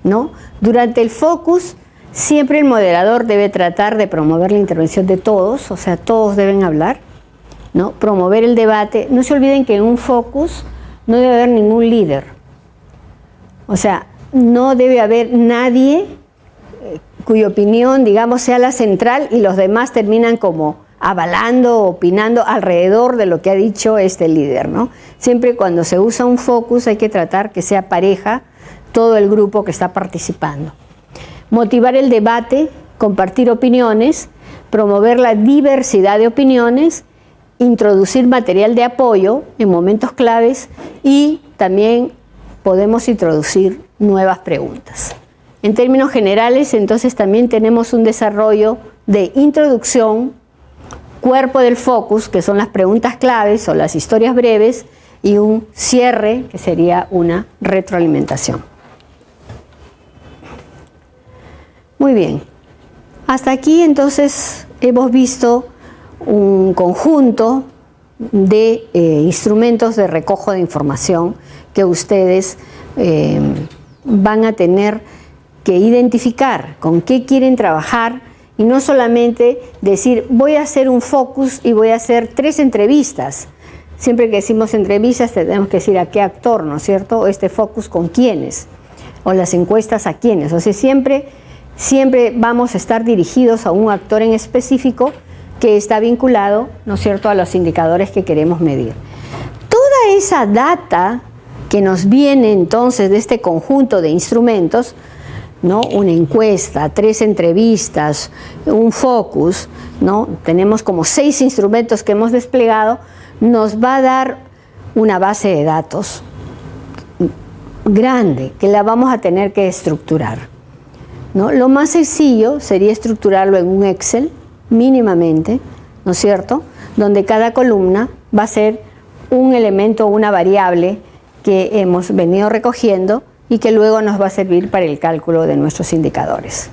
¿no? Durante el focus siempre el moderador debe tratar de promover la intervención de todos, o sea, todos deben hablar, ¿no? Promover el debate. No se olviden que en un focus no debe haber ningún líder, o sea, no debe haber nadie cuya opinión, digamos, sea la central y los demás terminan como avalando, opinando alrededor de lo que ha dicho este líder, ¿no? Siempre cuando se usa un focus hay que tratar que sea pareja todo el grupo que está participando. Motivar el debate, compartir opiniones, promover la diversidad de opiniones, introducir material de apoyo en momentos claves y también podemos introducir nuevas preguntas. En términos generales, entonces también tenemos un desarrollo de introducción, cuerpo del focus, que son las preguntas claves o las historias breves, y un cierre, que sería una retroalimentación. Muy bien. Hasta aquí entonces hemos visto un conjunto de instrumentos de recojo de información que ustedes van a tener que identificar con qué quieren trabajar y no solamente decir voy a hacer un focus y voy a hacer 3 entrevistas. Siempre que decimos entrevistas tenemos que decir a qué actor, ¿no es cierto? O este focus con quiénes, o las encuestas a quiénes. O sea, siempre vamos a estar dirigidos a un actor en específico que está vinculado, ¿no es cierto?, a los indicadores que queremos medir. Toda esa data que nos viene entonces de este conjunto de instrumentos, ¿no? Una encuesta, 3 entrevistas, un focus, ¿no? Tenemos como 6 instrumentos que hemos desplegado, nos va a dar una base de datos grande que la vamos a tener que estructurar, ¿no? Lo más sencillo sería estructurarlo en un Excel, mínimamente, ¿no es cierto?, donde cada columna va a ser un elemento o una variable que hemos venido recogiendo y que luego nos va a servir para el cálculo de nuestros indicadores.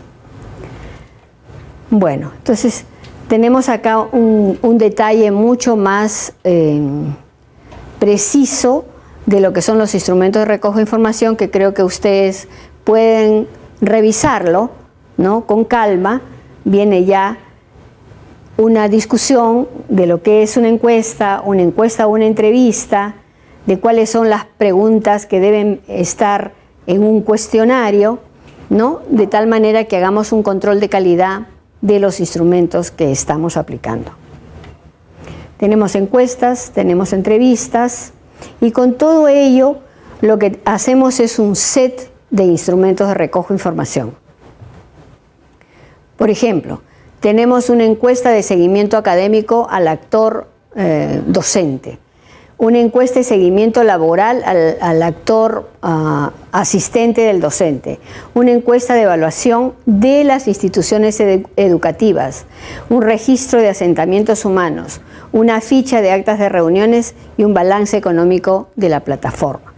Bueno, entonces tenemos acá un detalle mucho más preciso de lo que son los instrumentos de recojo de información, que creo que ustedes pueden revisarlo, ¿no?, con calma. Viene ya una discusión de lo que es una encuesta o una entrevista, de cuáles son las preguntas que deben estar en un cuestionario, ¿no?, de tal manera que hagamos un control de calidad de los instrumentos que estamos aplicando. Tenemos encuestas, tenemos entrevistas, y con todo ello lo que hacemos es un set de instrumentos de recojo de información. Por ejemplo, tenemos una encuesta de seguimiento académico al actor docente, una encuesta de seguimiento laboral al actor asistente del docente, una encuesta de evaluación de las instituciones educativas, un registro de asentamientos humanos, una ficha de actas de reuniones y un balance económico de la plataforma.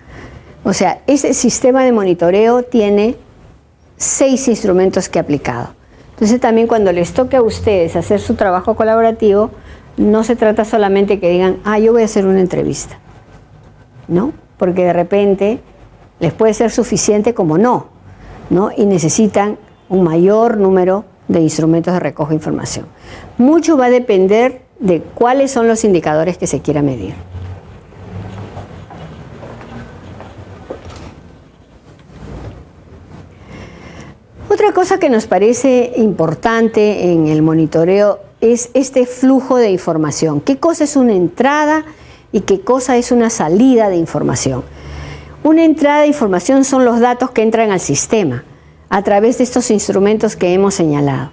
O sea, ese sistema de monitoreo tiene 6 instrumentos que he aplicado. Entonces también cuando les toque a ustedes hacer su trabajo colaborativo, no se trata solamente que digan, yo voy a hacer una entrevista, ¿no? Porque de repente les puede ser suficiente como no, y necesitan un mayor número de instrumentos de recojo de información. Mucho va a depender de cuáles son los indicadores que se quiera medir. Otra cosa que nos parece importante en el monitoreo es este flujo de información. ¿Qué cosa es una entrada y qué cosa es una salida de información? Una entrada de información son los datos que entran al sistema a través de estos instrumentos que hemos señalado,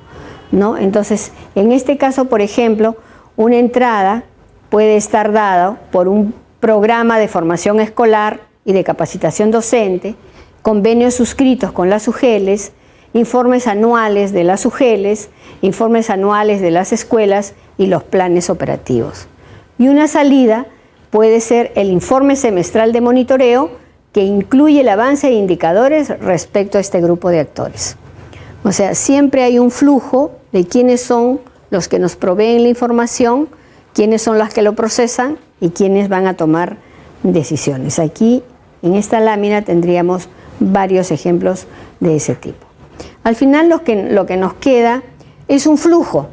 ¿no? Entonces, en este caso, por ejemplo, una entrada puede estar dada por un programa de formación escolar y de capacitación docente, convenios suscritos con las UGELES, informes anuales de las UGELES, informes anuales de las escuelas y los planes operativos. Y una salida puede ser el informe semestral de monitoreo, que incluye el avance de indicadores respecto a este grupo de actores. O sea, siempre hay un flujo de quiénes son los que nos proveen la información, quiénes son las que lo procesan y quiénes van a tomar decisiones. Aquí, en esta lámina, tendríamos varios ejemplos de ese tipo. Al final, lo que nos queda es un flujo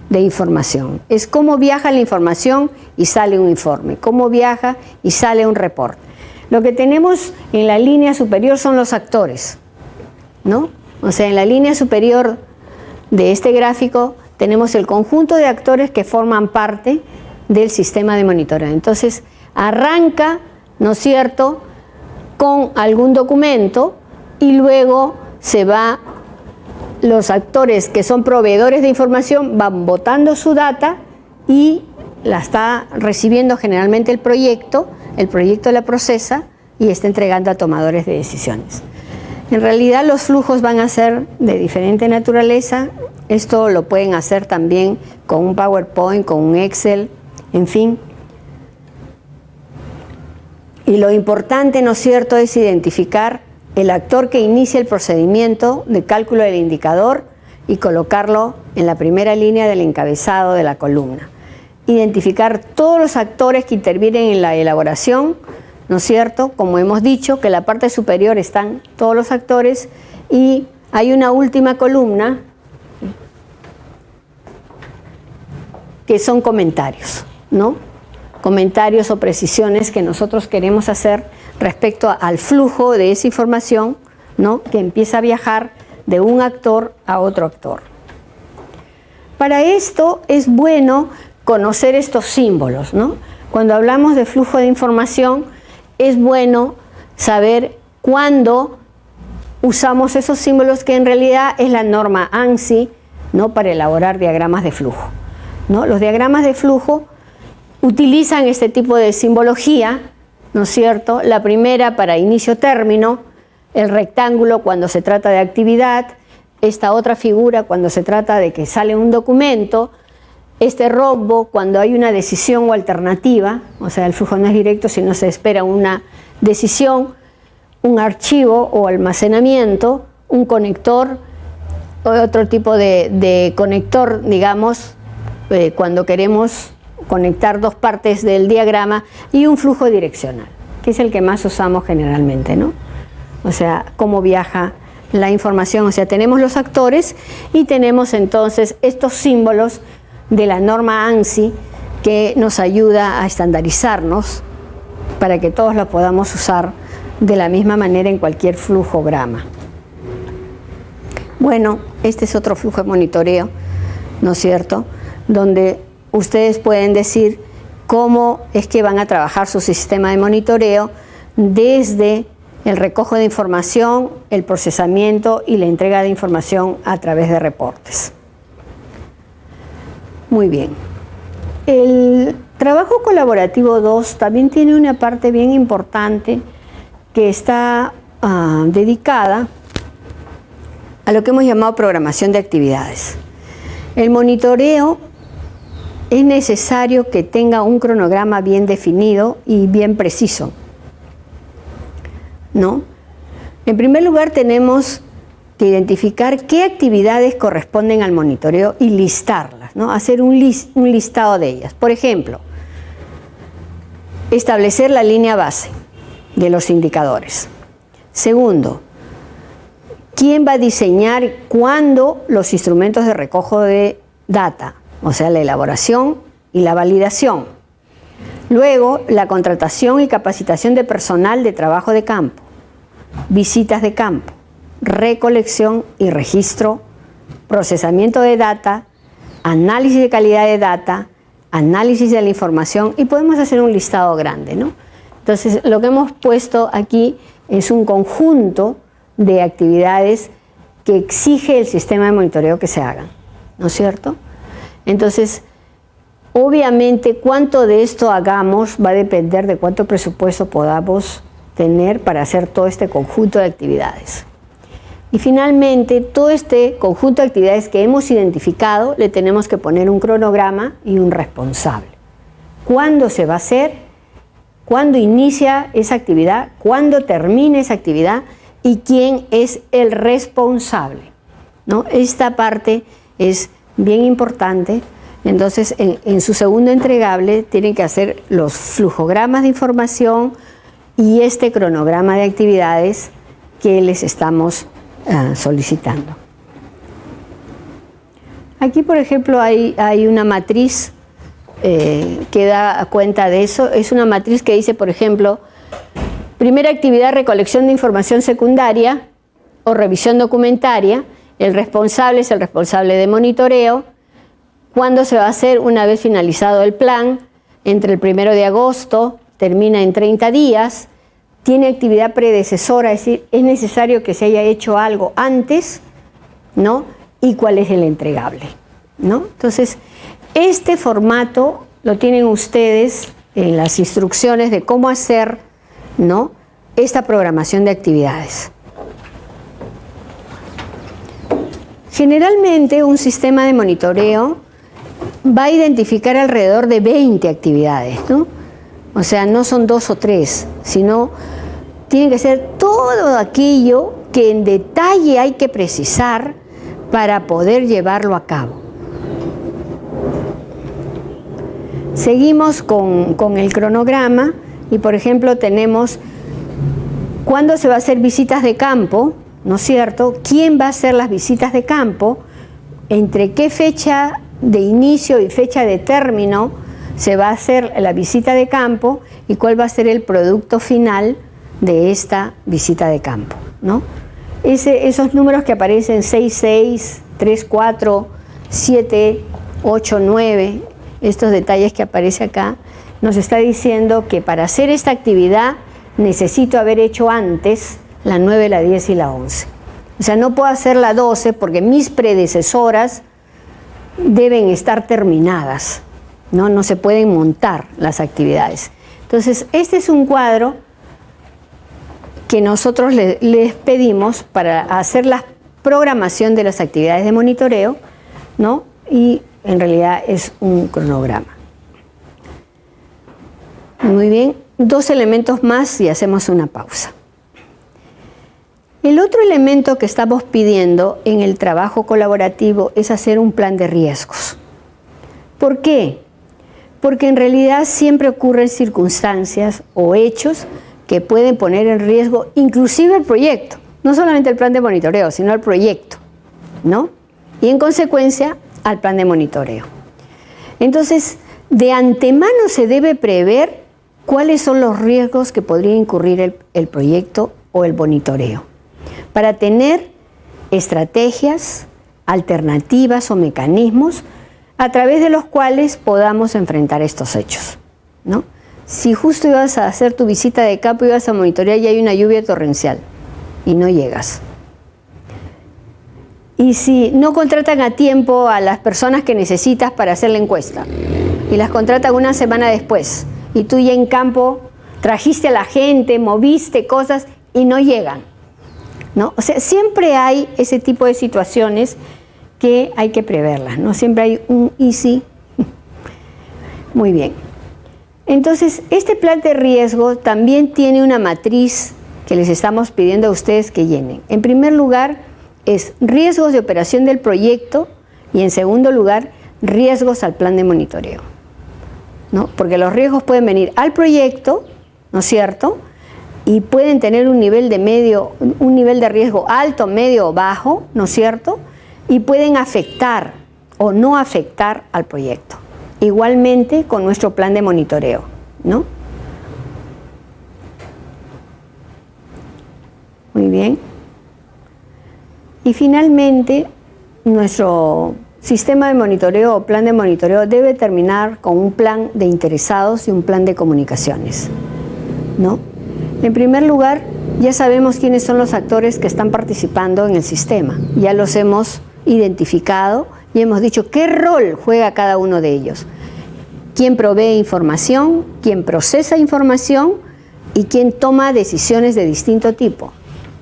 de información. Es cómo viaja la información y sale un informe, cómo viaja y sale un reporte. Lo que tenemos en la línea superior son los actores, ¿no? O sea, en la línea superior de este gráfico tenemos el conjunto de actores que forman parte del sistema de monitoreo. Entonces, arranca, ¿no es cierto?, con algún documento y luego se va, los actores que son proveedores de información van botando su data y la está recibiendo generalmente el proyecto la procesa y está entregando a tomadores de decisiones. En realidad los flujos van a ser de diferente naturaleza. Esto lo pueden hacer también con un PowerPoint, con un Excel, en fin. Y lo importante, ¿no es cierto?, es identificar el actor que inicia el procedimiento de cálculo del indicador y colocarlo en la primera línea del encabezado de la columna. Identificar todos los actores que intervienen en la elaboración, ¿no es cierto? Como hemos dicho, que en la parte superior están todos los actores y hay una última columna que son comentarios, ¿no? Comentarios o precisiones que nosotros queremos hacer respecto al flujo de esa información, ¿no?, que empieza a viajar de un actor a otro actor. Para esto es bueno conocer estos símbolos, ¿no? Cuando hablamos de flujo de información, es bueno saber cuándo usamos esos símbolos, que en realidad es la norma ANSI, ¿no?, para elaborar diagramas de flujo, ¿no? Los diagramas de flujo utilizan este tipo de simbología, ¿no es cierto? La primera para inicio-término, el rectángulo cuando se trata de actividad, esta otra figura cuando se trata de que sale un documento, este rombo cuando hay una decisión o alternativa, o sea, el flujo no es directo, sino se espera una decisión, un archivo o almacenamiento, un conector, o otro tipo de conector, digamos, cuando queremos conectar dos partes del diagrama, y un flujo direccional, que es el que más usamos generalmente, ¿no? O sea, cómo viaja la información. O sea, tenemos los actores y tenemos entonces estos símbolos de la norma ANSI que nos ayuda a estandarizarnos para que todos la podamos usar de la misma manera en cualquier flujograma. Bueno, este es otro flujo de monitoreo, ¿no es cierto?, donde ustedes pueden decir cómo es que van a trabajar su sistema de monitoreo desde el recojo de información, el procesamiento y la entrega de información a través de reportes. Muy bien. El trabajo colaborativo 2 también tiene una parte bien importante que está dedicada a lo que hemos llamado programación de actividades. El monitoreo es necesario que tenga un cronograma bien definido y bien preciso, ¿no? En primer lugar, tenemos que identificar qué actividades corresponden al monitoreo y listarlas, ¿no? Hacer un listado de ellas. Por ejemplo, establecer la línea base de los indicadores. Segundo, ¿quién va a diseñar cuándo los instrumentos de recojo de data? O sea, la elaboración y la validación. Luego, la contratación y capacitación de personal de trabajo de campo, visitas de campo, recolección y registro, procesamiento de data, análisis de calidad de data, análisis de la información, y podemos hacer un listado grande, ¿no? Entonces, lo que hemos puesto aquí es un conjunto de actividades que exige el sistema de monitoreo que se hagan, ¿no es cierto? Entonces, obviamente, cuánto de esto hagamos va a depender de cuánto presupuesto podamos tener para hacer todo este conjunto de actividades. Y finalmente, todo este conjunto de actividades que hemos identificado, le tenemos que poner un cronograma y un responsable. ¿Cuándo se va a hacer? cuándo inicia esa actividad, cuándo termina esa actividad y quién es el responsable, ¿no? Esta parte es bien importante. Entonces, en su segundo entregable tienen que hacer los flujogramas de información y este cronograma de actividades que les estamos solicitando. Aquí, por ejemplo, hay una matriz que da cuenta de eso. Es una matriz que dice, por ejemplo, primera actividad, recolección de información secundaria o revisión documentaria. El responsable es el responsable de monitoreo. ¿Cuándo se va a hacer? Una vez finalizado el plan, entre el 1 de agosto, termina en 30 días, tiene actividad predecesora, es decir, es necesario que se haya hecho algo antes, ¿no? Y cuál es el entregable, ¿no? Entonces, este formato lo tienen ustedes en las instrucciones de cómo hacer, ¿no?, esta programación de actividades. Generalmente, un sistema de monitoreo va a identificar alrededor de 20 actividades, ¿no? O sea, no son 2 o 3, sino tiene que ser todo aquello que en detalle hay que precisar para poder llevarlo a cabo. Seguimos con el cronograma y, por ejemplo, tenemos cuándo se va a hacer visitas de campo, ¿no es cierto? ¿Quién va a hacer las visitas de campo? ¿Entre qué fecha de inicio y fecha de término se va a hacer la visita de campo? ¿Y cuál va a ser el producto final de esta visita de campo, ¿no? Esos números que aparecen 6, 6, 3, 4, 7, 8, 9, estos detalles que aparece acá, nos está diciendo que para hacer esta actividad necesito haber hecho antes la 9, la 10 y la 11. O sea, no puedo hacer la 12 porque mis predecesoras deben estar terminadas, ¿no? No se pueden montar las actividades. Entonces, este es un cuadro que nosotros les pedimos para hacer la programación de las actividades de monitoreo, ¿no? Y en realidad es un cronograma. Muy bien, 2 elementos más y hacemos una pausa. El otro elemento que estamos pidiendo en el trabajo colaborativo es hacer un plan de riesgos. ¿Por qué? Porque en realidad siempre ocurren circunstancias o hechos que pueden poner en riesgo inclusive el proyecto, no solamente el plan de monitoreo, sino el proyecto, ¿no? Y en consecuencia al plan de monitoreo. Entonces, de antemano se debe prever cuáles son los riesgos que podría incurrir el proyecto o el monitoreo, para tener estrategias, alternativas o mecanismos a través de los cuales podamos enfrentar estos hechos, ¿no? Si justo ibas a hacer tu visita de campo, ibas a monitorear y hay una lluvia torrencial y no llegas. Y si no contratan a tiempo a las personas que necesitas para hacer la encuesta y las contratan una semana después y tú ya en campo trajiste a la gente, moviste cosas y no llegan, ¿no? O sea, siempre hay ese tipo de situaciones que hay que preverlas, ¿no? Siempre hay un y sí. Muy bien. Entonces, este plan de riesgo también tiene una matriz que les estamos pidiendo a ustedes que llenen. En primer lugar, es riesgos de operación del proyecto y en segundo lugar, riesgos al plan de monitoreo, ¿no? Porque los riesgos pueden venir al proyecto, ¿no es cierto? Y pueden tener un nivel de riesgo alto, medio o bajo, ¿no es cierto? Y pueden afectar o no afectar al proyecto. Igualmente con nuestro plan de monitoreo, ¿no? Muy bien. Y finalmente, nuestro sistema de monitoreo o plan de monitoreo debe terminar con un plan de interesados y un plan de comunicaciones, ¿no? En primer lugar, ya sabemos quiénes son los actores que están participando en el sistema. Ya los hemos identificado y hemos dicho qué rol juega cada uno de ellos. Quién provee información, quién procesa información y quién toma decisiones de distinto tipo,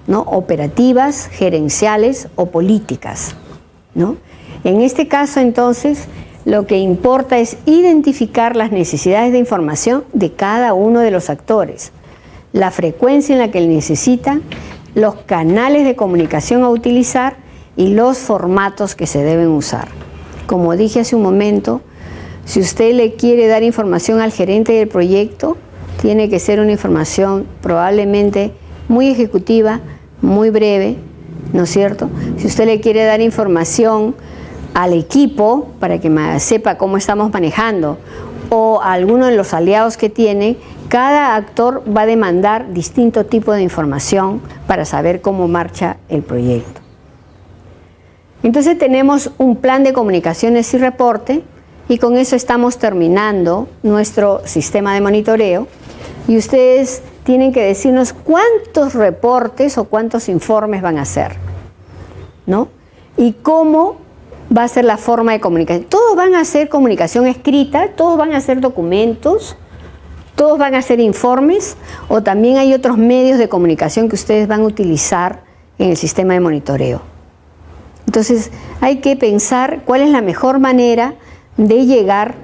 ¿no? Operativas, gerenciales o políticas, ¿no? En este caso, entonces, lo que importa es identificar las necesidades de información de cada uno de los actores, la frecuencia en la que necesitan, los canales de comunicación a utilizar y los formatos que se deben usar. Como dije hace un momento, si usted le quiere dar información al gerente del proyecto, tiene que ser una información probablemente muy ejecutiva, muy breve, ¿no es cierto? Si usted le quiere dar información al equipo para que sepa cómo estamos manejando o a alguno de los aliados que tiene, cada actor va a demandar distinto tipo de información para saber cómo marcha el proyecto. Entonces tenemos un plan de comunicaciones y reporte y con eso estamos terminando nuestro sistema de monitoreo y ustedes tienen que decirnos cuántos reportes o cuántos informes van a hacer, ¿no? Y cómo va a ser la forma de comunicación. Todos van a hacer comunicación escrita, todos van a hacer documentos, todos van a hacer informes, o también hay otros medios de comunicación que ustedes van a utilizar en el sistema de monitoreo. Entonces hay que pensar cuál es la mejor manera de llegar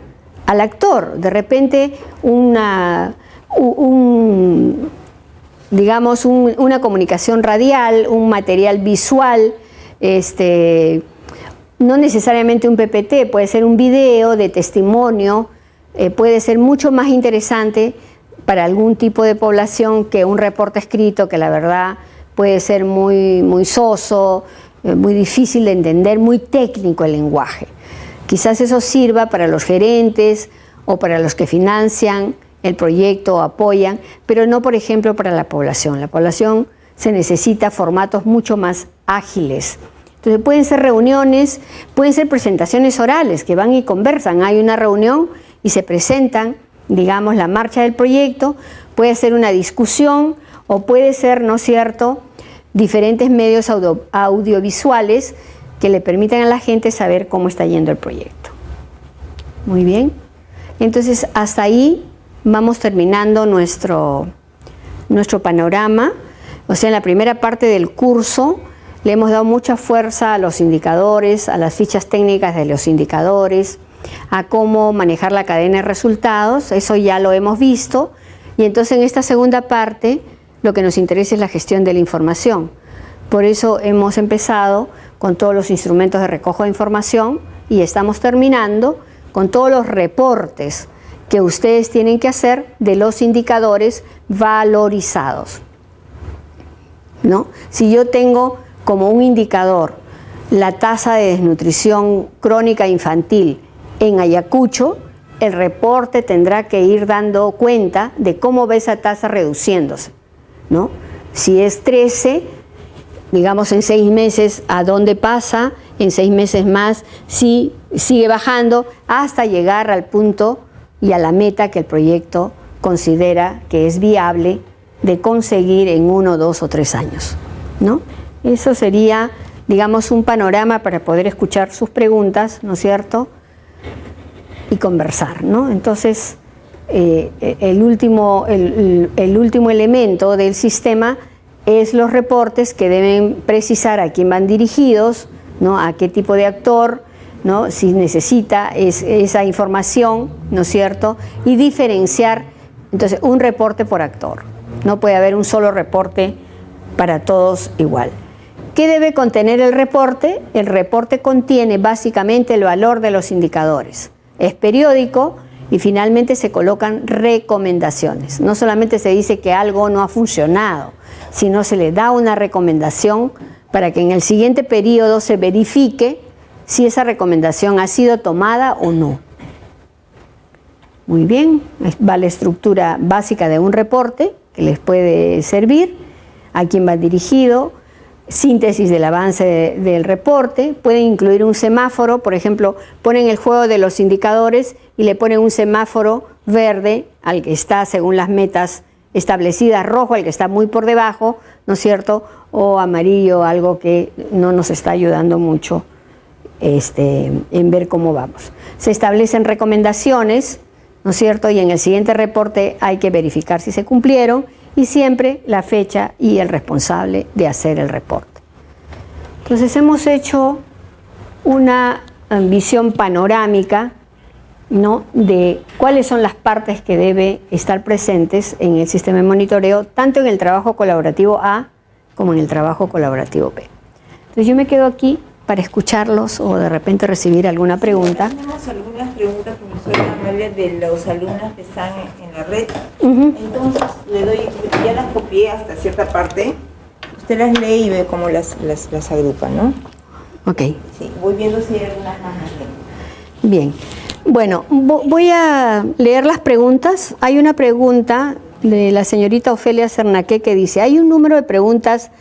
al actor. De repente una comunicación radial, un material visual, no necesariamente un PPT, puede ser un video de testimonio, puede ser mucho más interesante para algún tipo de población que un reporte escrito, que la verdad puede ser muy soso, muy difícil de entender, muy técnico el lenguaje. Quizás eso sirva para los gerentes o para los que financian el proyecto o apoyan, pero no, por ejemplo, para la población. La población se necesita formatos mucho más ágiles. Entonces pueden ser reuniones, pueden ser presentaciones orales que van y conversan. Hay una reunión y se presentan, digamos, la marcha del proyecto, puede ser una discusión o puede ser, ¿no es cierto?, diferentes medios audiovisuales que le permitan a la gente saber cómo está yendo el proyecto. Muy bien. Entonces, hasta ahí vamos terminando nuestro panorama. O sea, en la primera parte del curso le hemos dado mucha fuerza a los indicadores, a las fichas técnicas de los indicadores, a cómo manejar la cadena de resultados. Eso ya lo hemos visto. Y entonces en esta segunda parte lo que nos interesa es la gestión de la información. Por eso hemos empezado con todos los instrumentos de recojo de información y estamos terminando con todos los reportes que ustedes tienen que hacer de los indicadores valorizados, ¿no? Si yo tengo como un indicador la tasa de desnutrición crónica infantil en Ayacucho, el reporte tendrá que ir dando cuenta de cómo va esa tasa reduciéndose, ¿no? Si es 13, digamos en 6 meses, ¿a dónde pasa? En 6 meses más, si sigue bajando hasta llegar al punto y a la meta que el proyecto considera que es viable de conseguir en 1, 2 o 3 años, ¿no? Eso sería, digamos, un panorama para poder escuchar sus preguntas, ¿no es cierto?, y conversar, ¿no? Entonces, el último elemento del sistema es los reportes que deben precisar a quién van dirigidos, ¿no?, a qué tipo de actor, ¿no?, si necesita esa información, ¿no es cierto?, y diferenciar, entonces, un reporte por actor. No puede haber un solo reporte para todos igual. ¿Qué debe contener el reporte? El reporte contiene básicamente el valor de los indicadores. Es periódico y finalmente se colocan recomendaciones. No solamente se dice que algo no ha funcionado, sino se le da una recomendación para que en el siguiente periodo se verifique si esa recomendación ha sido tomada o no. Muy bien, va la estructura básica de un reporte que les puede servir, a quién va dirigido, síntesis del avance del reporte, pueden incluir un semáforo, por ejemplo, ponen el juego de los indicadores y le ponen un semáforo verde al que está según las metas establecidas, rojo al que está muy por debajo, ¿no es cierto?, o amarillo, algo que no nos está ayudando mucho en ver cómo vamos. Se establecen recomendaciones, ¿no es cierto?, y en el siguiente reporte hay que verificar si se cumplieron, y siempre la fecha y el responsable de hacer el reporte. Entonces hemos hecho una visión panorámica, ¿no?, de cuáles son las partes que debe estar presentes en el sistema de monitoreo, tanto en el trabajo colaborativo A como en el trabajo colaborativo B. Entonces yo me quedo aquí para escucharlos o de repente recibir alguna pregunta. Tenemos algunas preguntas, profesora Amalia, de los alumnos que están en la red. Entonces le doy, ya las copié hasta cierta parte. Usted las lee y ve cómo las agrupa, ¿no? Ok. Sí, voy viendo si hay algunas más. Bien. Bueno, voy a leer las preguntas. Hay una pregunta de la señorita Ofelia Cernaque que dice: hay un número de preguntas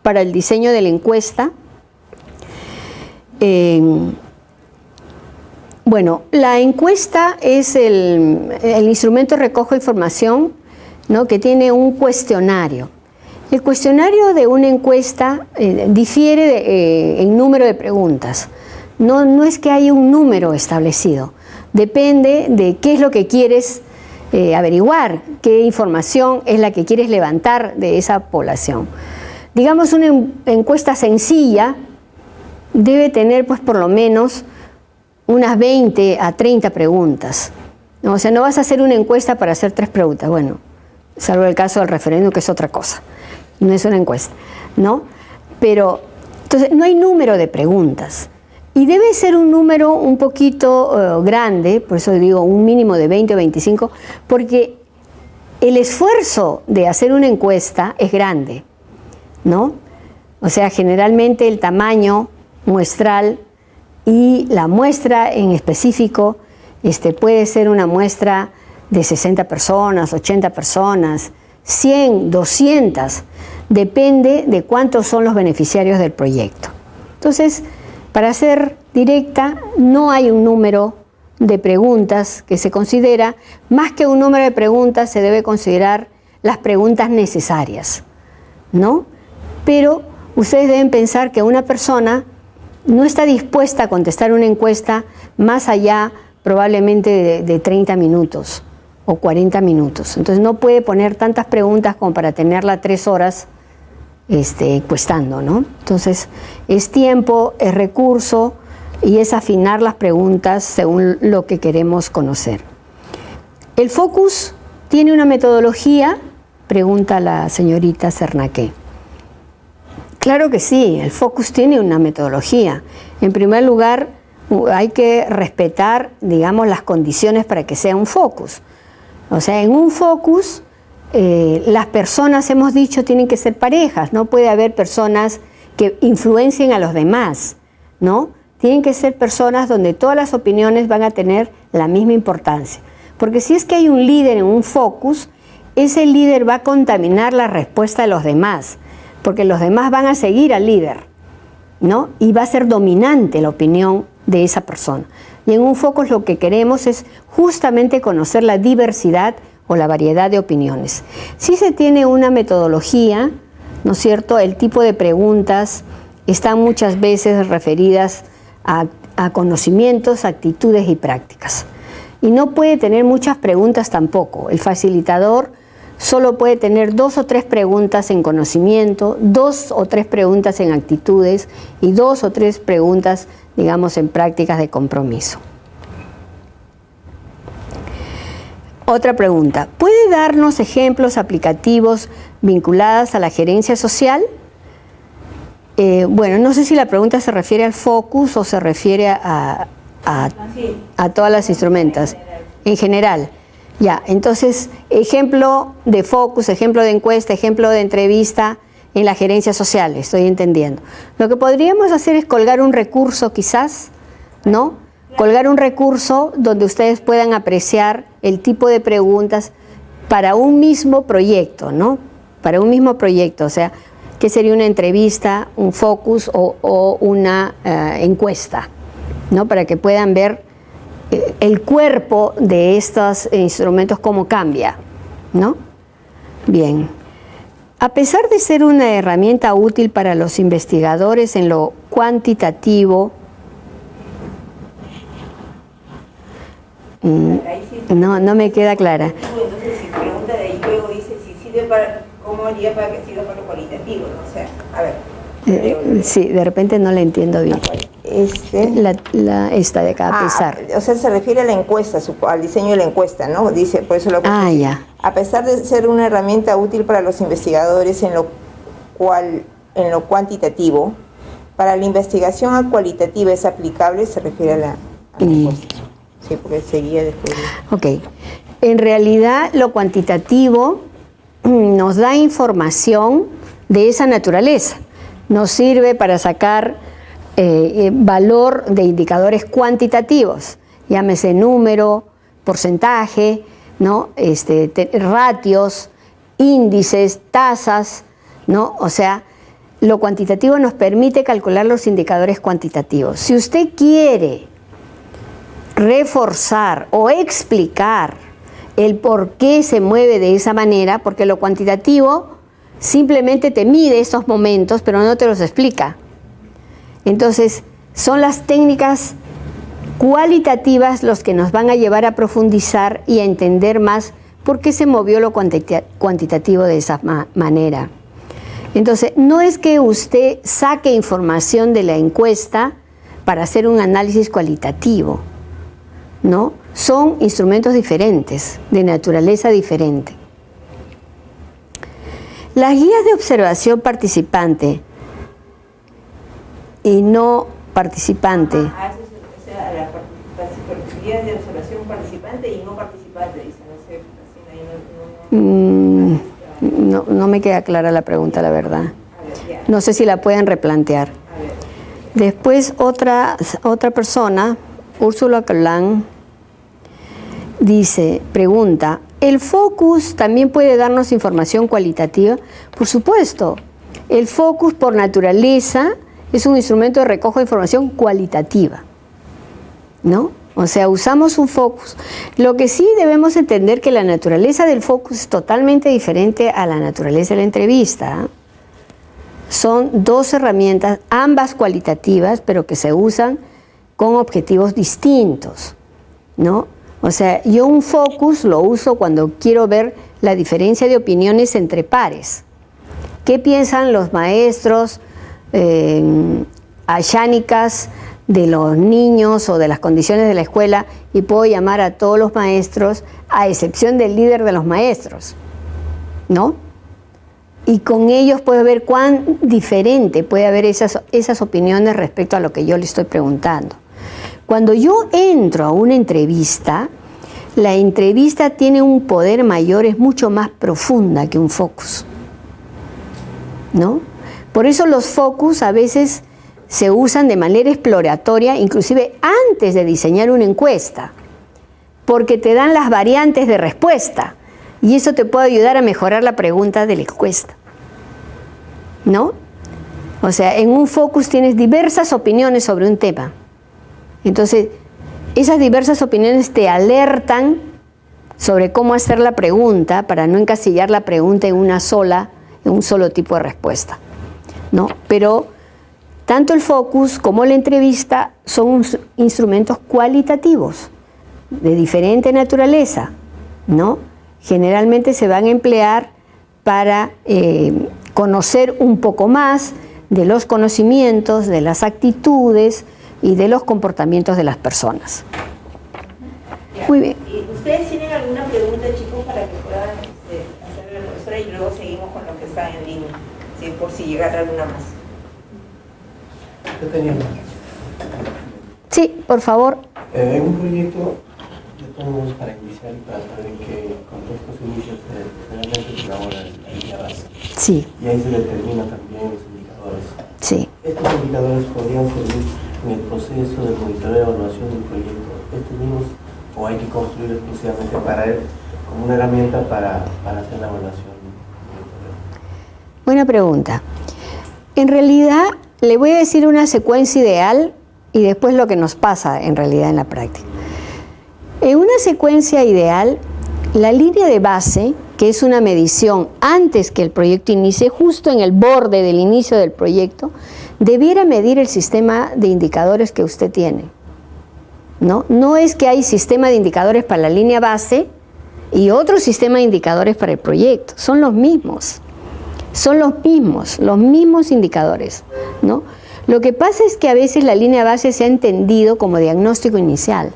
para el diseño de la encuesta. Bueno, la encuesta es el instrumento de recojo de información, ¿no?, que tiene un cuestionario. El cuestionario de una encuesta difiere en número de preguntas. No es que haya un número establecido. Depende de qué es lo que quieres averiguar, qué información es la que quieres levantar de esa población. Digamos, una encuesta sencilla debe tener pues por lo menos unas 20 a 30 preguntas. ¿No? O sea, no vas a hacer una encuesta para hacer 3 preguntas. Bueno, salvo el caso del referéndum, que es otra cosa. No es una encuesta, ¿no? Pero, entonces, no hay número de preguntas. Y debe ser un número un poquito grande, por eso digo un mínimo de 20 o 25, porque el esfuerzo de hacer una encuesta es grande, ¿no? O sea, generalmente el tamaño muestral y la muestra en específico puede ser una muestra de 60 personas, 80 personas, 100, 200, depende de cuántos son los beneficiarios del proyecto. Entonces, para ser directa, no hay un número de preguntas que se considera. Más que un número de preguntas, se debe considerar las preguntas necesarias, ¿no? Pero ustedes deben pensar que una persona no está dispuesta a contestar una encuesta más allá probablemente de 30 minutos o 40 minutos. Entonces no puede poner tantas preguntas como para tenerla 3 horas encuestando, ¿no? Entonces es tiempo, es recurso y es afinar las preguntas según lo que queremos conocer. ¿El focus tiene una metodología?, pregunta la señorita Cernaque. Claro que sí, el focus tiene una metodología. En primer lugar, hay que respetar, digamos, las condiciones para que sea un focus. O sea, en un focus, las personas, hemos dicho, tienen que ser parejas. No puede haber personas que influencien a los demás, ¿no? Tienen que ser personas donde todas las opiniones van a tener la misma importancia. Porque si es que hay un líder en un focus, ese líder va a contaminar la respuesta de los demás, porque los demás van a seguir al líder, ¿no? Y va a ser dominante la opinión de esa persona. Y en un focus lo que queremos es justamente conocer la diversidad o la variedad de opiniones. Si se tiene una metodología, ¿no es cierto?, el tipo de preguntas están muchas veces referidas a conocimientos, actitudes y prácticas. Y no puede tener muchas preguntas tampoco. El facilitador solo puede tener 2 o 3 preguntas en conocimiento, 2 o 3 preguntas en actitudes y 2 o 3 preguntas, digamos, en prácticas de compromiso. Otra pregunta: ¿puede darnos ejemplos aplicativos vinculados a la gerencia social? Bueno, no sé si la pregunta se refiere al focus o se refiere a todas las instrumentos. En general. Ya, entonces, ejemplo de focus, ejemplo de encuesta, ejemplo de entrevista en la gerencia social, estoy entendiendo. Lo que podríamos hacer es colgar un recurso quizás, ¿no? Colgar un recurso donde ustedes puedan apreciar el tipo de preguntas para un mismo proyecto, ¿no? Para un mismo proyecto, o sea, ¿qué sería una entrevista, un focus o una encuesta? ¿No? Para que puedan ver el cuerpo de estos instrumentos, cómo cambia, ¿no? Bien. A pesar de ser una herramienta útil para los investigadores en lo cuantitativo, no me queda clara. Entonces, si pregunta de ahí, luego dice si sirve para, ¿cómo haría para que sirva para lo cualitativo? ¿No? O sea, a ver. Sí, de repente no la entiendo bien. Esta de acá, pesar. O sea, se refiere a la encuesta, al diseño de la encuesta, ¿no? Dice, por eso lo ya. A pesar de ser una herramienta útil para los investigadores en lo cuantitativo, para la investigación cualitativa es aplicable, se refiere a la encuesta. Sí, porque seguía después. Ok. En realidad, lo cuantitativo nos da información de esa naturaleza. Nos sirve para sacar valor de indicadores cuantitativos, llámese número, porcentaje, ¿no? Ratios, índices, tasas, ¿no? O sea, lo cuantitativo nos permite calcular los indicadores cuantitativos. Si usted quiere reforzar o explicar el por qué se mueve de esa manera, porque lo cuantitativo simplemente te mide estos momentos, pero no te los explica. Entonces, son las técnicas cualitativas los que nos van a llevar a profundizar y a entender más por qué se movió lo cuantitativo de esa manera. Entonces, no es que usted saque información de la encuesta para hacer un análisis cualitativo, ¿no? Son instrumentos diferentes, de naturaleza diferente. Las guías de observación participante y no participante. Las guías de observación participante y no participante, dicen. No me queda clara la pregunta, la verdad. No sé si la pueden replantear. Después otra persona, Úrsula Colán, pregunta, ¿el focus también puede darnos información cualitativa? Por supuesto, el focus por naturaleza es un instrumento de recojo de información cualitativa, ¿no? O sea, usamos un focus. Lo que sí debemos entender que la naturaleza del focus es totalmente diferente a la naturaleza de la entrevista. Son dos herramientas, ambas cualitativas, pero que se usan con objetivos distintos, ¿no? O sea, yo un focus lo uso cuando quiero ver la diferencia de opiniones entre pares. ¿Qué piensan los maestros ayánicas de los niños o de las condiciones de la escuela? Y puedo llamar a todos los maestros, a excepción del líder de los maestros, ¿no? Y con ellos puedo ver cuán diferente puede haber esas opiniones respecto a lo que yo le estoy preguntando. Cuando yo entro a una entrevista, la entrevista tiene un poder mayor, es mucho más profunda que un focus, ¿no? Por eso los focus a veces se usan de manera exploratoria, inclusive antes de diseñar una encuesta, porque te dan las variantes de respuesta y eso te puede ayudar a mejorar la pregunta de la encuesta, ¿no? O sea, en un focus tienes diversas opiniones sobre un tema. Entonces, esas diversas opiniones te alertan sobre cómo hacer la pregunta para no encasillar la pregunta en un solo tipo de respuesta, ¿no? Pero tanto el focus como la entrevista son instrumentos cualitativos de diferente naturaleza, ¿no? Generalmente se van a emplear para conocer un poco más de los conocimientos, de las actitudes y de los comportamientos de las personas. Muy bien. ¿Ustedes tienen alguna pregunta, chicos, para que puedan hacerle a la profesora y luego seguimos con lo que está en línea, ¿sí? Por si llegara alguna más? Yo tenía una. Sí, por favor. En un proyecto de todos para iniciar y para saber en qué contextos inicios generalmente se elabora la línea base. Sí. Y ahí se determinan también los indicadores. Sí. Estos indicadores podrían servir en el proceso de monitoreo y evaluación del proyecto. ¿Estos mismos o hay que construir exclusivamente para él como una herramienta para hacer la evaluación? Buena pregunta. En realidad, le voy a decir una secuencia ideal y después lo que nos pasa en realidad en la práctica. En una secuencia ideal, la línea de base, que es una medición antes que el proyecto inicie, justo en el borde del inicio del proyecto, debiera medir el sistema de indicadores que usted tiene, ¿no? No es que hay sistema de indicadores para la línea base y otro sistema de indicadores para el proyecto, son los mismos. Son los mismos indicadores, ¿no? Lo que pasa es que a veces la línea base se ha entendido como diagnóstico inicial.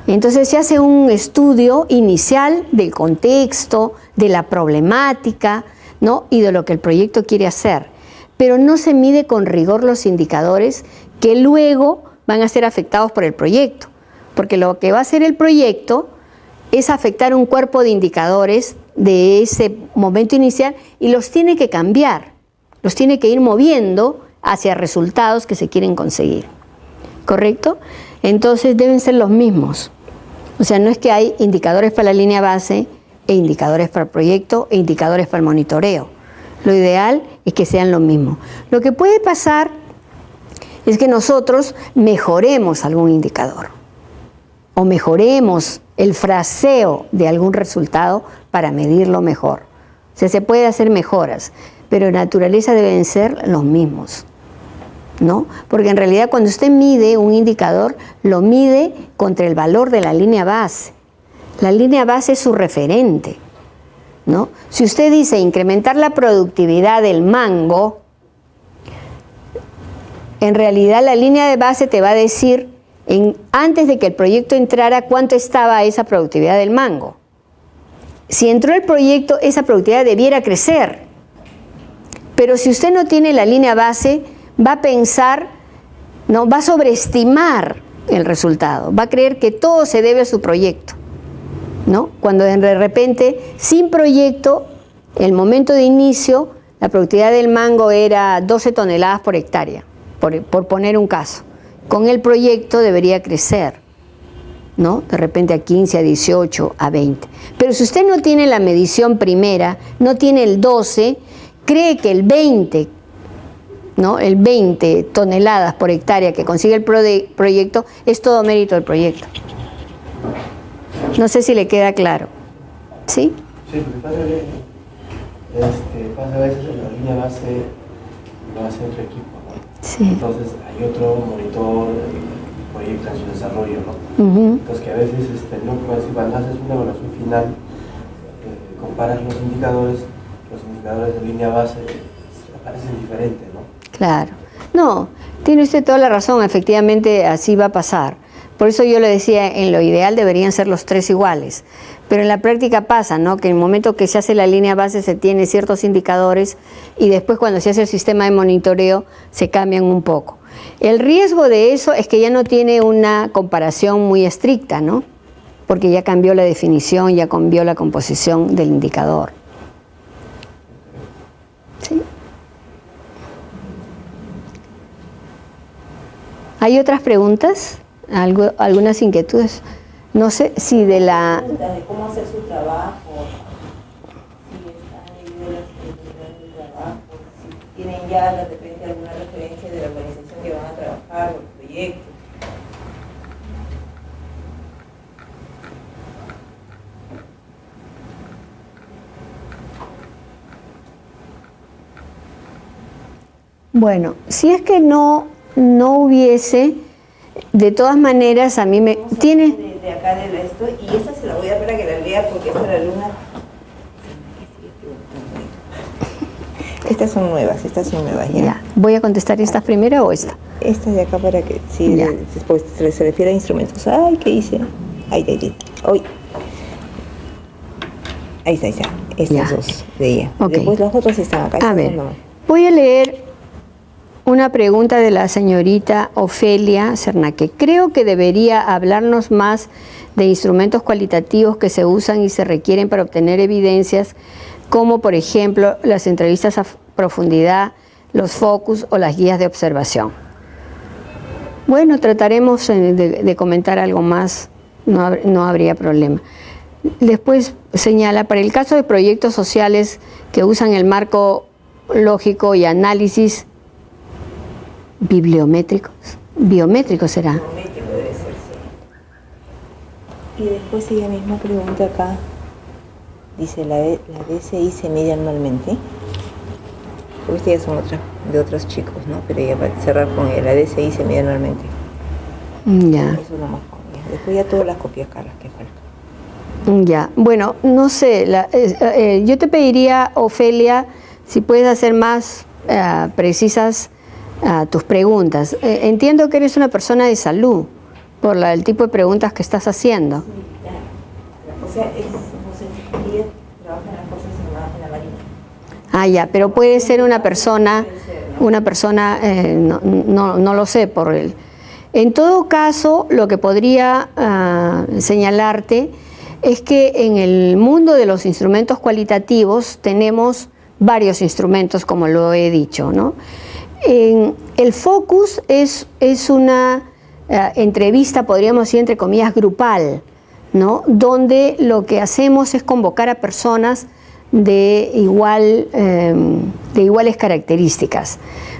Entonces se hace un estudio inicial del contexto, de la problemática, ¿no? Y de lo que el proyecto quiere hacer. Pero no se mide con rigor los indicadores que luego van a ser afectados por el proyecto. Porque lo que va a hacer el proyecto es afectar un cuerpo de indicadores de ese momento inicial y los tiene que cambiar, los tiene que ir moviendo hacia resultados que se quieren conseguir. ¿Correcto? Entonces deben ser los mismos. O sea, no es que hay indicadores para la línea base e indicadores para el proyecto e indicadores para el monitoreo. Lo ideal es que sean lo mismo. Lo que puede pasar es que nosotros mejoremos algún indicador o mejoremos el fraseo de algún resultado para medirlo mejor. O sea, se puede hacer mejoras, pero en naturaleza deben ser los mismos, ¿no? Porque en realidad cuando usted mide un indicador, lo mide contra el valor de la línea base. La línea base es su referente, ¿no? Si usted dice incrementar la productividad del mango, en realidad la línea de base te va a decir antes de que el proyecto entrara cuánto estaba esa productividad del mango. Si entró el proyecto, esa productividad debiera crecer. Pero si usted no tiene la línea base, va a pensar, no, va a sobreestimar el resultado, va a creer que todo se debe a su proyecto, ¿no? Cuando de repente, sin proyecto, el momento de inicio, la productividad del mango era 12 toneladas por hectárea, por poner un caso. Con el proyecto debería crecer, ¿no? De repente a 15, a 18, a 20. Pero si usted no tiene la medición primera, no tiene el 12, cree que el 20, ¿no? El 20 toneladas por hectárea que consigue el proyecto es todo mérito del proyecto. No sé si le queda claro. ¿Sí? Sí, porque pasa a veces en la línea base lo hace otro equipo, ¿no? Sí. Entonces hay otro monitor proyecto en su desarrollo, ¿no? Entonces que a veces no puedes, cuando haces una evaluación final, comparas los indicadores de línea base aparecen diferentes, ¿no? Claro. No, tiene usted toda la razón, efectivamente así va a pasar. Por eso yo le decía, en lo ideal deberían ser los tres iguales. Pero en la práctica pasa, ¿no? Que en el momento que se hace la línea base se tiene ciertos indicadores y después cuando se hace el sistema de monitoreo se cambian un poco. El riesgo de eso es que ya no tiene una comparación muy estricta, ¿no? Porque ya cambió la definición, ya cambió la composición del indicador. ¿Sí? ¿Hay otras preguntas? ¿Algunas inquietudes? No sé si de la... De cómo hacer su trabajo, si están divididas el trabajo, si tienen ya de repente alguna referencia de la organización que van a trabajar o el proyecto. Bueno, si es que no hubiese, de todas maneras a mí me... ¿Tiene? De acá de esto, y esta se la voy a dar para que la lea porque esta la alumna... Estas son nuevas ya. Ya. ¿Voy a contestar esta primera o esta? Esta de acá para que, sí, después se refiere a instrumentos. Ay, ¿qué hice? Ahí. Ahí está. Estas dos de ella. Okay. Después los otros están acá. A ver, voy a leer una pregunta de la señorita Ofelia Cernaque. Creo que debería hablarnos más de instrumentos cualitativos que se usan y se requieren para obtener evidencias, como por ejemplo las entrevistas a profundidad, los focus o las guías de observación. Bueno, trataremos de comentar algo más, no habría problema. Después señala, para el caso de proyectos sociales que usan el marco lógico y análisis biométricos será. Biométrico debe ser, sí. Y después ella misma pregunta acá, dice, ¿la DCI se mide anualmente? Porque estas ya son de otros chicos, ¿no? Pero ella va a cerrar con ella, la DCI se mide anualmente. Ya. Eso nomás con ella. Después ya todas las copias acá, las que faltan. Ya, bueno, no sé, yo te pediría, Ofelia, si puedes hacer más precisas tus preguntas. Entiendo que eres una persona de salud por el tipo de preguntas que estás haciendo. Sí, ya. O sea, ella trabaja en las Fuerzas Armadas, en la Marina. Ah, ya, pero puede ser una persona, no lo sé por él. En todo caso, lo que podría señalarte es que en el mundo de los instrumentos cualitativos tenemos varios instrumentos, como lo he dicho, ¿no? El focus es una entrevista, podríamos decir, entre comillas, grupal, ¿no? Donde lo que hacemos es convocar a personas de iguales características.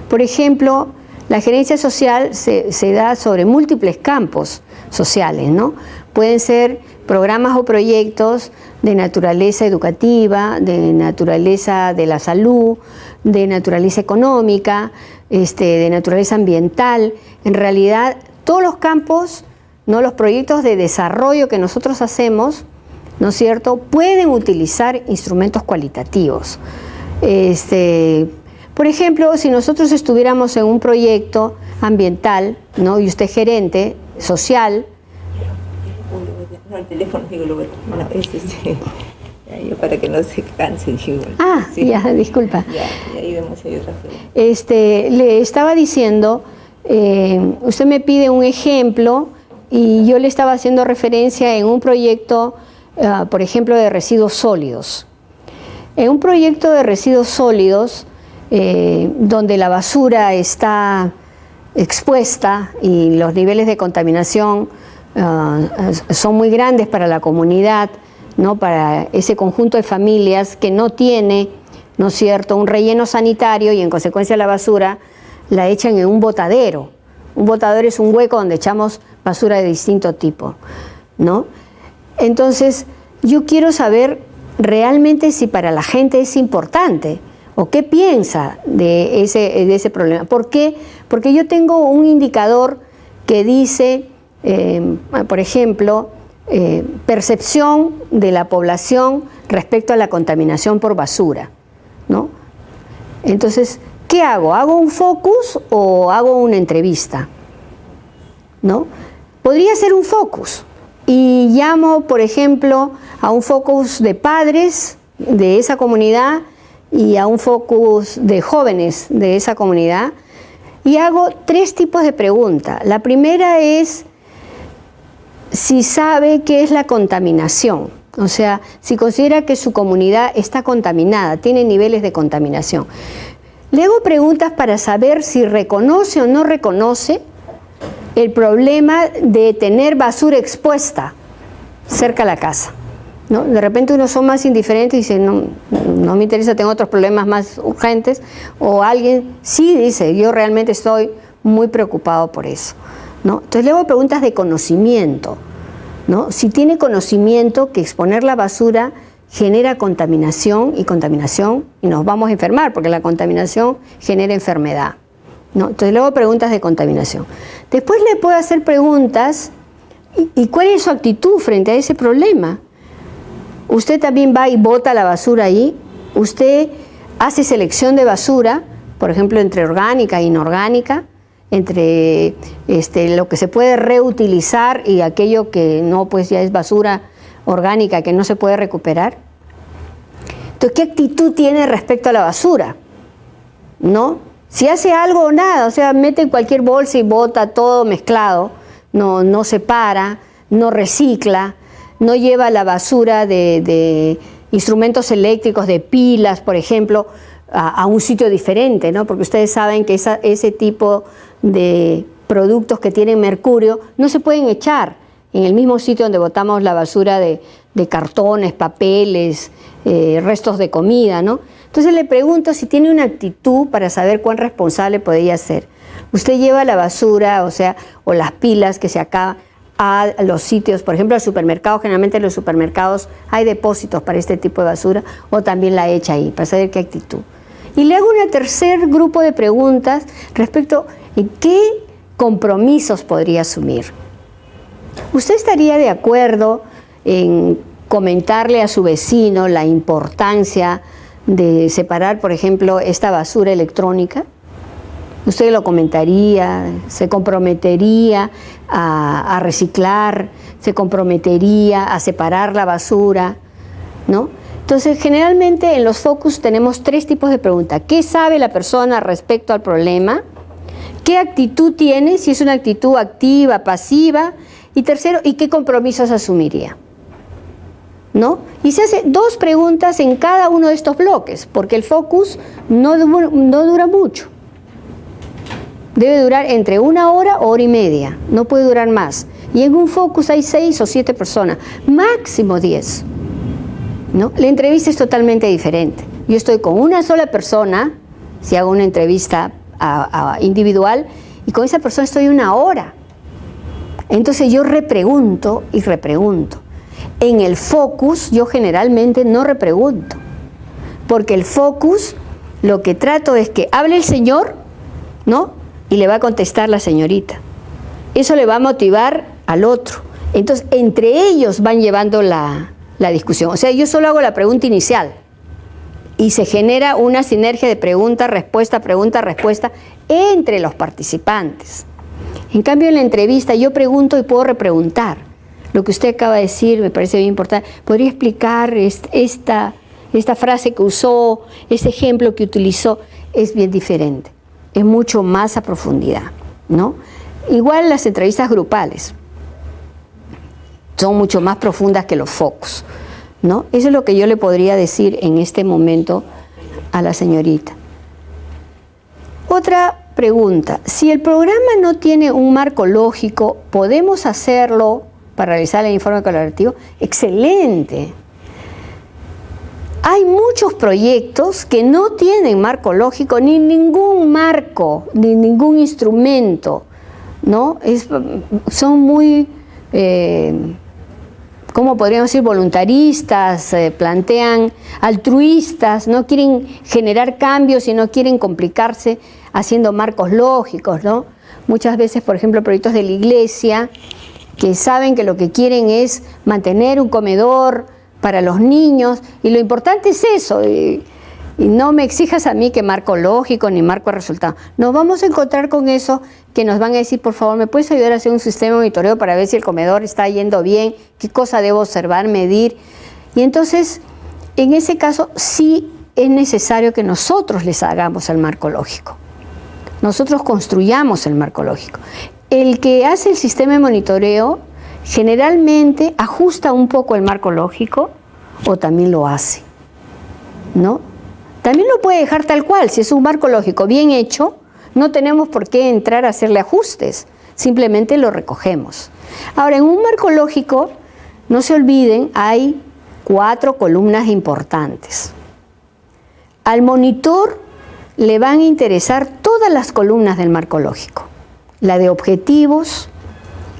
Por ejemplo, la gerencia social se da sobre múltiples campos sociales, ¿no? Pueden ser programas o proyectos de naturaleza educativa, de naturaleza de la salud, de naturaleza económica, de naturaleza ambiental. En realidad, todos los campos, ¿no? Los proyectos de desarrollo que nosotros hacemos, ¿no es cierto?, pueden utilizar instrumentos cualitativos. Por ejemplo, si nosotros estuviéramos en un proyecto ambiental, ¿no?, y usted gerente social. No, el teléfono, digo, no, yo para que no se cansen. Ah, sí. Ya, disculpa. Ya ahí vemos si hay otra forma. Le estaba diciendo, usted me pide un ejemplo y yo le estaba haciendo referencia en un proyecto, por ejemplo, de residuos sólidos. En un proyecto de residuos sólidos, donde la basura está expuesta y los niveles de contaminación son muy grandes para la comunidad, ¿no?, para ese conjunto de familias que no tiene, ¿no es cierto?, un relleno sanitario, y en consecuencia la basura la echan en un botadero. Un botadero es un hueco donde echamos basura de distinto tipo, ¿no? Entonces, yo quiero saber realmente si para la gente es importante o qué piensa de ese problema. ¿Por qué? Porque yo tengo un indicador que dice, por ejemplo, percepción de la población respecto a la contaminación por basura, ¿no? Entonces, ¿qué hago? ¿Hago un focus o hago una entrevista? ¿No? Podría ser un focus y llamo, por ejemplo, a un focus de padres de esa comunidad y a un focus de jóvenes de esa comunidad y hago 3 tipos de preguntas. La primera es si sabe qué es la contaminación, o sea, si considera que su comunidad está contaminada, tiene niveles de contaminación. Le hago preguntas para saber si reconoce o no reconoce el problema de tener basura expuesta cerca a la casa, ¿no? De repente unos son más indiferentes y dicen, no me interesa, tengo otros problemas más urgentes, o alguien sí dice, yo realmente estoy muy preocupado por eso, ¿no? Entonces le hago preguntas de conocimiento, ¿no? Si tiene conocimiento que exponer la basura genera contaminación y nos vamos a enfermar porque la contaminación genera enfermedad, ¿no? Entonces le hago preguntas de contaminación. Después le puedo hacer preguntas y ¿cuál es su actitud frente a ese problema? Usted también va y bota la basura ahí, usted hace selección de basura, por ejemplo, entre orgánica e inorgánica, entre lo que se puede reutilizar y aquello que no, pues ya es basura orgánica que no se puede recuperar. Entonces, ¿qué actitud tiene respecto a la basura? ¿No? Si hace algo o nada, o sea, mete en cualquier bolsa y bota todo mezclado, no separa, no recicla, no lleva la basura de instrumentos eléctricos, de pilas, por ejemplo, a un sitio diferente, ¿no? Porque ustedes saben que ese tipo de productos que tienen mercurio no se pueden echar en el mismo sitio donde botamos la basura de cartones, papeles, restos de comida, ¿no? Entonces le pregunto si tiene una actitud para saber cuán responsable podría ser. Usted lleva la basura, o las pilas que se acaban a los sitios, por ejemplo al supermercado, generalmente en los supermercados hay depósitos para este tipo de basura, o también la echa ahí, para saber qué actitud. Y le hago un tercer grupo de preguntas respecto a qué compromisos podría asumir. ¿Usted estaría de acuerdo en comentarle a su vecino la importancia de separar, por ejemplo, esta basura electrónica? Usted lo comentaría, se comprometería a reciclar, se comprometería a separar la basura, ¿no? Entonces, generalmente en los focus tenemos 3 tipos de preguntas. ¿Qué sabe la persona respecto al problema? ¿Qué actitud tiene? Si es una actitud activa, pasiva. Y tercero, ¿y qué compromisos asumiría? ¿No? Y se hace 2 preguntas en cada uno de estos bloques, porque el focus no dura mucho. Debe durar entre 1 hora o 1 hora y media, no puede durar más. Y en un focus hay 6 o 7 personas, máximo 10. ¿No? La entrevista es totalmente diferente. Yo estoy con una sola persona, si hago una entrevista individual, y con esa persona estoy 1 hora. Entonces yo repregunto y repregunto. En el focus yo generalmente no repregunto, porque el focus lo que trato es que hable el señor, ¿no? Y le va a contestar la señorita. Eso le va a motivar al otro. Entonces entre ellos van llevando la discusión. O sea, yo solo hago la pregunta inicial y se genera una sinergia de pregunta-respuesta entre los participantes. En cambio, en la entrevista yo pregunto y puedo repreguntar. Lo que usted acaba de decir me parece bien importante. ¿Podría explicar esta frase que usó, ese ejemplo que utilizó? Es bien diferente, es mucho más a profundidad, ¿no? Igual las entrevistas grupales son mucho más profundas que los focus, ¿no? Eso es lo que yo le podría decir en este momento a la señorita. Otra pregunta: si el programa no tiene un marco lógico, ¿podemos hacerlo para realizar el informe colaborativo? ¡Excelente! Hay muchos proyectos que no tienen marco lógico, ni ningún marco, ni ningún instrumento, ¿no? Son muy, ¿cómo podríamos decir? Voluntaristas, plantean altruistas, no quieren generar cambios y no quieren complicarse haciendo marcos lógicos, ¿no? Muchas veces, por ejemplo, proyectos de la iglesia que saben que lo que quieren es mantener un comedor para los niños, y lo importante es eso, y no me exijas a mí que marco lógico ni marco resultado. Nos vamos a encontrar con eso, que nos van a decir: por favor, ¿me puedes ayudar a hacer un sistema de monitoreo para ver si el comedor está yendo bien? ¿Qué cosa debo observar, medir? Y entonces, en ese caso, sí es necesario que nosotros les hagamos el marco lógico. Nosotros construyamos el marco lógico. El que hace el sistema de monitoreo generalmente ajusta un poco el marco lógico, o también lo hace, ¿no? También lo puede dejar tal cual. Si es un marco lógico bien hecho, no tenemos por qué entrar a hacerle ajustes, simplemente lo recogemos. Ahora, en un marco lógico, no se olviden, hay 4 columnas importantes. Al monitor le van a interesar todas las columnas del marco lógico: la de objetivos,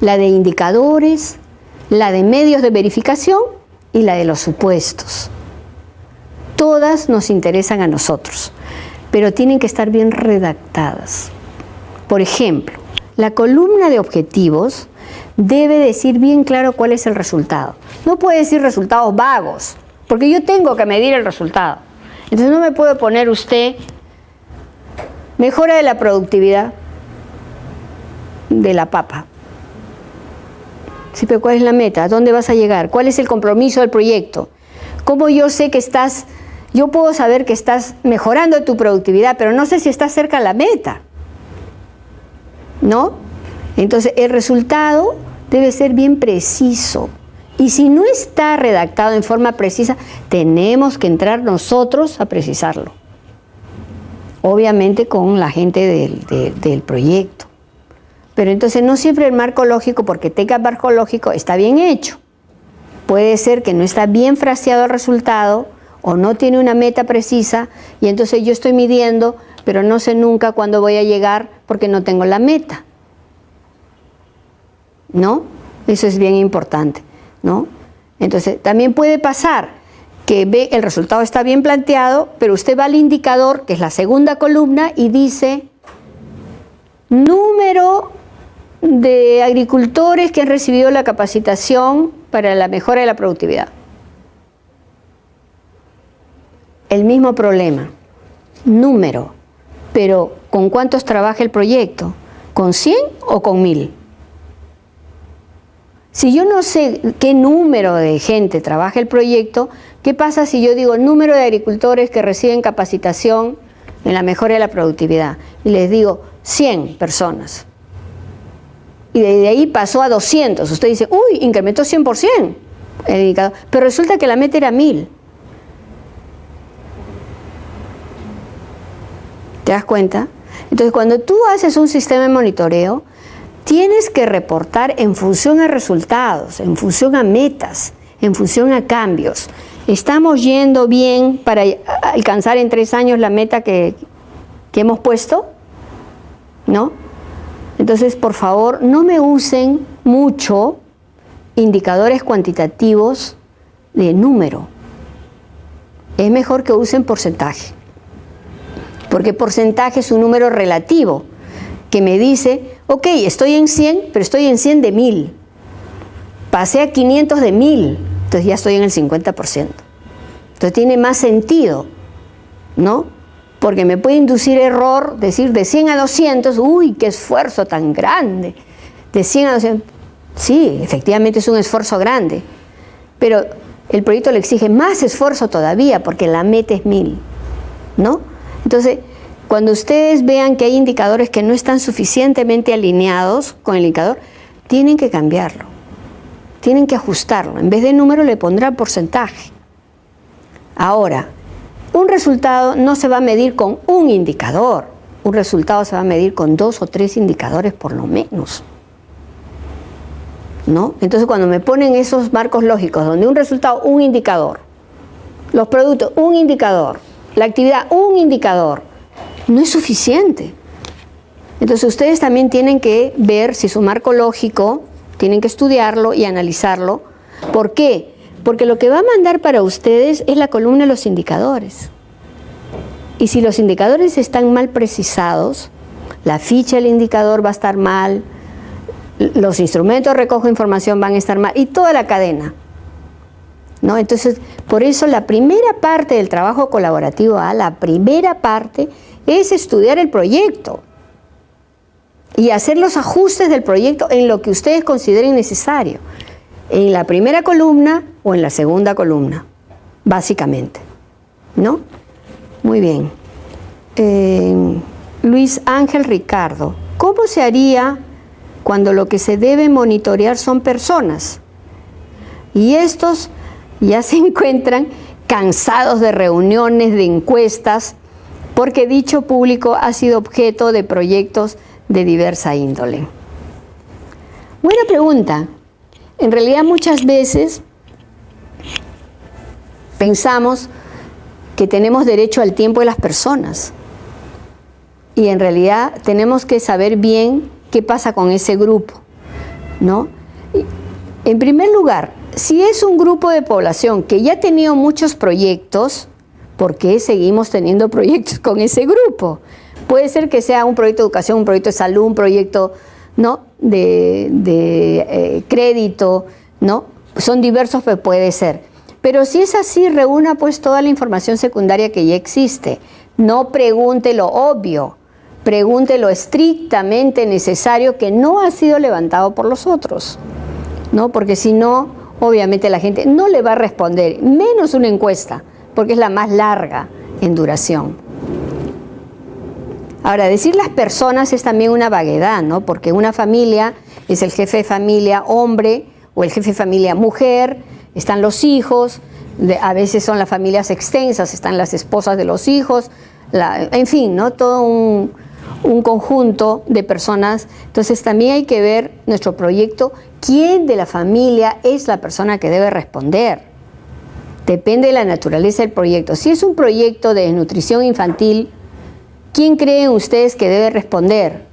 la de indicadores, la de medios de verificación y la de los supuestos. Todas nos interesan a nosotros, pero tienen que estar bien redactadas. Por ejemplo, la columna de objetivos debe decir bien claro cuál es el resultado. No puede decir resultados vagos, porque yo tengo que medir el resultado. Entonces no me puede poner usted mejora de la productividad de la papa. Sí, pero ¿cuál es la meta? ¿A dónde vas a llegar? ¿Cuál es el compromiso del proyecto? ¿Cómo yo sé que yo puedo saber que estás mejorando tu productividad, pero no sé si estás cerca de la meta? ¿No? Entonces, el resultado debe ser bien preciso. Y si no está redactado en forma precisa, tenemos que entrar nosotros a precisarlo. Obviamente con la gente del proyecto. Pero entonces no siempre el marco lógico, porque tenga marco lógico, está bien hecho. Puede ser que no está bien fraseado el resultado, o no tiene una meta precisa, y entonces yo estoy midiendo, pero no sé nunca cuándo voy a llegar porque no tengo la meta, ¿no? Eso es bien importante, ¿no? Entonces también puede pasar que ve el resultado está bien planteado, pero usted va al indicador, que es la segunda columna, y dice: número de agricultores que han recibido la capacitación para la mejora de la productividad. El mismo problema, número, pero ¿con cuántos trabaja el proyecto? ¿Con 100 o con 1000? Si yo no sé qué número de gente trabaja el proyecto, ¿qué pasa si yo digo el número de agricultores que reciben capacitación en la mejora de la productividad? Y les digo 100 personas. Y de ahí pasó a 200. Usted dice, uy, incrementó 100% el indicador. Pero resulta que la meta era 1000. ¿Te das cuenta? Entonces, cuando tú haces un sistema de monitoreo, tienes que reportar en función a resultados, en función a metas, en función a cambios. ¿Estamos yendo bien para alcanzar en 3 años la meta que hemos puesto? ¿No? Entonces, por favor, no me usen mucho indicadores cuantitativos de número. Es mejor que usen porcentaje. Porque porcentaje es un número relativo que me dice, ok, estoy en 100, pero estoy en 100 de 1000. Pasé a 500 de 1000, entonces ya estoy en el 50%. Entonces tiene más sentido, ¿no? Porque me puede inducir error decir de 100 a 200, uy, qué esfuerzo tan grande. De 100 a 200, sí, efectivamente es un esfuerzo grande, pero el proyecto le exige más esfuerzo todavía porque la meta es 1000, ¿no? Entonces, cuando ustedes vean que hay indicadores que no están suficientemente alineados con el indicador, tienen que cambiarlo, tienen que ajustarlo. En vez de número le pondrán porcentaje. Ahora, un resultado no se va a medir con un indicador, un resultado se va a medir con 2 o 3 indicadores por lo menos, ¿no? Entonces, cuando me ponen esos marcos lógicos, donde un resultado, un indicador, los productos, un indicador, la actividad, un indicador, no es suficiente. Entonces ustedes también tienen que ver si su marco lógico, tienen que estudiarlo y analizarlo. ¿Por qué? Porque lo que va a mandar para ustedes es la columna de los indicadores. Y si los indicadores están mal precisados, la ficha del indicador va a estar mal, los instrumentos de recojo de información van a estar mal y toda la cadena, ¿no? Entonces, por eso la primera parte del trabajo colaborativo, la primera parte es estudiar el proyecto y hacer los ajustes del proyecto en lo que ustedes consideren necesario, en la primera columna o en la segunda columna, básicamente, ¿no? Muy bien. Luis Ángel Ricardo, ¿cómo se haría cuando lo que se debe monitorear son personas? Y estos ya se encuentran cansados de reuniones, de encuestas, porque dicho público ha sido objeto de proyectos de diversa índole. Buena pregunta. En realidad muchas veces pensamos que tenemos derecho al tiempo de las personas y en realidad tenemos que saber bien qué pasa con ese grupo, ¿no? En primer lugar, si es un grupo de población que ya ha tenido muchos proyectos, ¿por qué seguimos teniendo proyectos con ese grupo? Puede ser que sea un proyecto de educación, un proyecto de salud, un proyecto, ¿no?, de crédito, ¿no? Son diversos, pero puede ser. Pero si es así, reúna pues toda la información secundaria que ya existe. No pregunte lo obvio, pregunte lo estrictamente necesario que no ha sido levantado por los otros, ¿no? Porque si no, obviamente la gente no le va a responder, menos una encuesta, porque es la más larga en duración. Ahora, decir las personas es también una vaguedad, ¿no? Porque una familia es el jefe de familia hombre o el jefe de familia mujer, están los hijos, a veces son las familias extensas, están las esposas de los hijos, en fin, ¿no? Todo un conjunto de personas. Entonces también hay que ver nuestro proyecto, quién de la familia es la persona que debe responder. Depende de la naturaleza del proyecto. Si es un proyecto de desnutrición infantil, ¿quién creen ustedes que debe responder?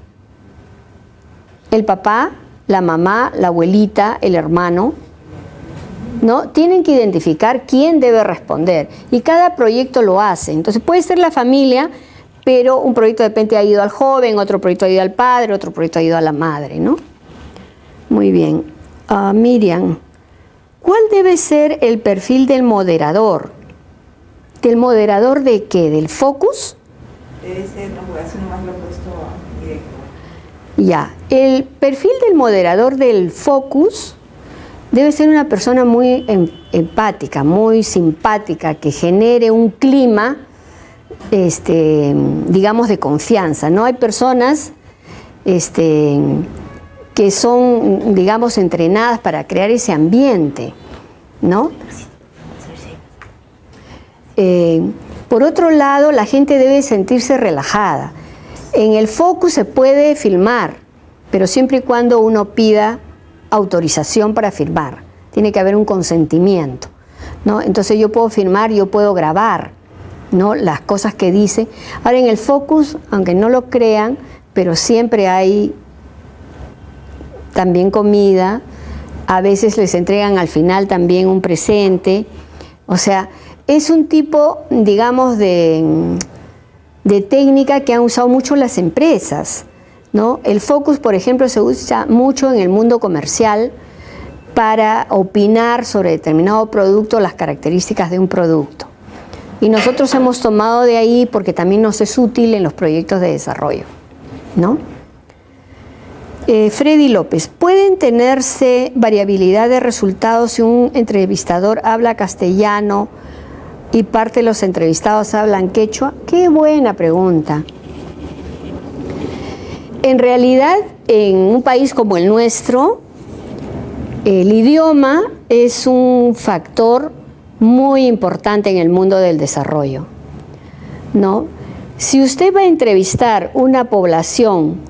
¿El papá, la mamá, la abuelita, el hermano? ¿No? Tienen que identificar quién debe responder y cada proyecto lo hace. Entonces puede ser la familia, pero un proyecto de repente ha ido al joven, otro proyecto ha ido al padre, otro proyecto ha ido a la madre, ¿no? Muy bien. Miriam, ¿cuál debe ser el perfil del moderador? ¿Del moderador de qué? ¿Del focus? Debe ser, no, porque así nomás lo he puesto directo. Ya, el perfil del moderador del focus debe ser una persona muy empática, muy simpática, que genere un clima, digamos, de confianza, ¿no? Hay personas que son, digamos, entrenadas para crear ese ambiente, ¿no? Por otro lado, la gente debe sentirse relajada. En el focus se puede filmar, pero siempre y cuando uno pida autorización para filmar. Tiene que haber un consentimiento, ¿no? Entonces yo puedo filmar, yo puedo grabar, ¿no?, las cosas que dice. Ahora en el focus, aunque no lo crean, pero siempre hay también comida, a veces les entregan al final también un presente. O sea, es un tipo, digamos, de técnica que han usado mucho las empresas, ¿no? El focus, por ejemplo, se usa mucho en el mundo comercial para opinar sobre determinado producto, las características de un producto. Y nosotros hemos tomado de ahí porque también nos es útil en los proyectos de desarrollo, ¿no? Freddy López, ¿pueden tenerse variabilidad de resultados si un entrevistador habla castellano y parte de los entrevistados hablan quechua? Qué buena pregunta. En realidad, en un país como el nuestro, el idioma es un factor muy importante en el mundo del desarrollo, ¿no? Si usted va a entrevistar una población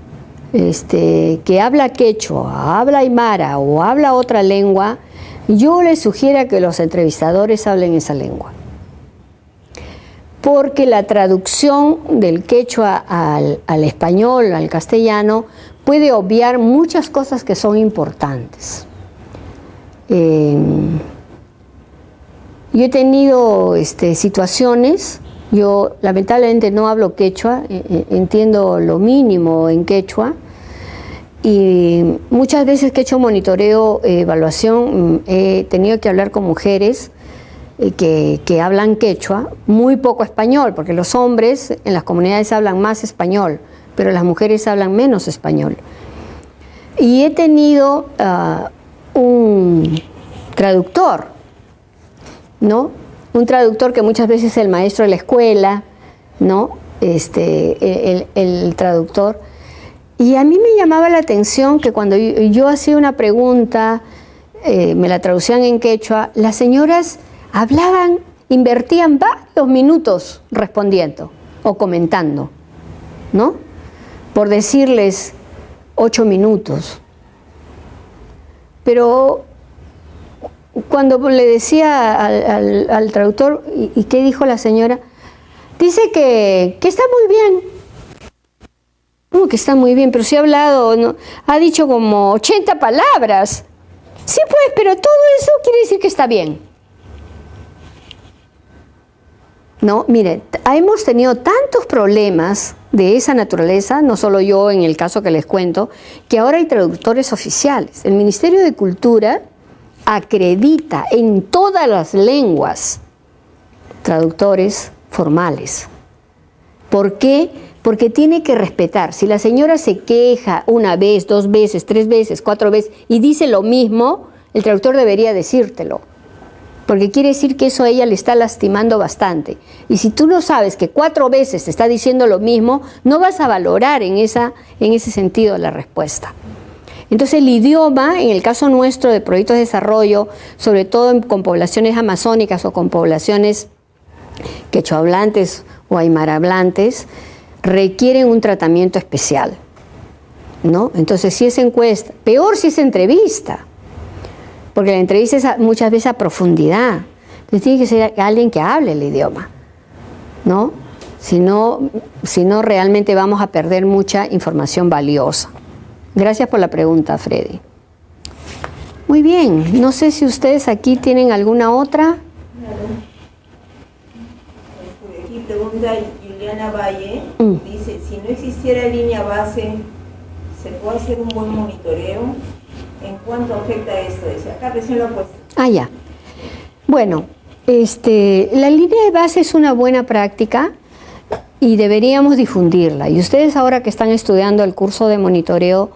que habla quechua, habla aymara o habla otra lengua, yo le sugiero que los entrevistadores hablen esa lengua. Porque la traducción del quechua al español, al castellano, puede obviar muchas cosas que son importantes. Yo he tenido situaciones, yo lamentablemente no hablo quechua, entiendo lo mínimo en quechua, y muchas veces que he hecho monitoreo, evaluación, he tenido que hablar con mujeres que hablan quechua, muy poco español, porque los hombres en las comunidades hablan más español, pero las mujeres hablan menos español. Y he tenido un traductor, ¿no? Un traductor que muchas veces es el maestro de la escuela, ¿no? El traductor. Y a mí me llamaba la atención que cuando yo hacía una pregunta, me la traducían en quechua, las señoras hablaban, invertían varios minutos respondiendo o comentando, ¿no? Por decirles 8 minutos. Pero cuando le decía al traductor, ¿y qué dijo la señora? Dice que está muy bien. ¿Cómo que está muy bien? Pero si ha hablado, ¿no? Ha dicho como 80 palabras. Sí, pues, pero todo eso quiere decir que está bien. No, mire, hemos tenido tantos problemas de esa naturaleza, no solo yo en el caso que les cuento, que ahora hay traductores oficiales. El Ministerio de Cultura acredita en todas las lenguas traductores formales. ¿Por qué? Porque tiene que respetar. Si la señora se queja una vez, 2 veces, 3 veces, 4 veces y dice lo mismo, el traductor debería decírtelo. Porque quiere decir que eso a ella le está lastimando bastante. Y si tú no sabes que 4 veces te está diciendo lo mismo, no vas a valorar en ese sentido la respuesta. Entonces el idioma, en el caso nuestro de proyectos de desarrollo, sobre todo con poblaciones amazónicas o con poblaciones quechohablantes o aymarablantes, requieren un tratamiento especial, ¿no? Entonces si es encuesta, peor si es entrevista, porque la entrevista es muchas veces a profundidad. Entonces tiene que ser alguien que hable el idioma, ¿no? Si no realmente vamos a perder mucha información valiosa. Gracias por la pregunta, Freddy. Muy bien, no sé si ustedes aquí tienen alguna otra. Aquí pregunta Juliana Valle, dice, si no existiera línea base, ¿se puede hacer un buen monitoreo? ¿En cuánto afecta esto? Dice, acá recién lo he puesto. Ah, ya. Bueno, la línea de base es una buena práctica. y deberíamos difundirla. Y ustedes ahora que están estudiando el curso de monitoreo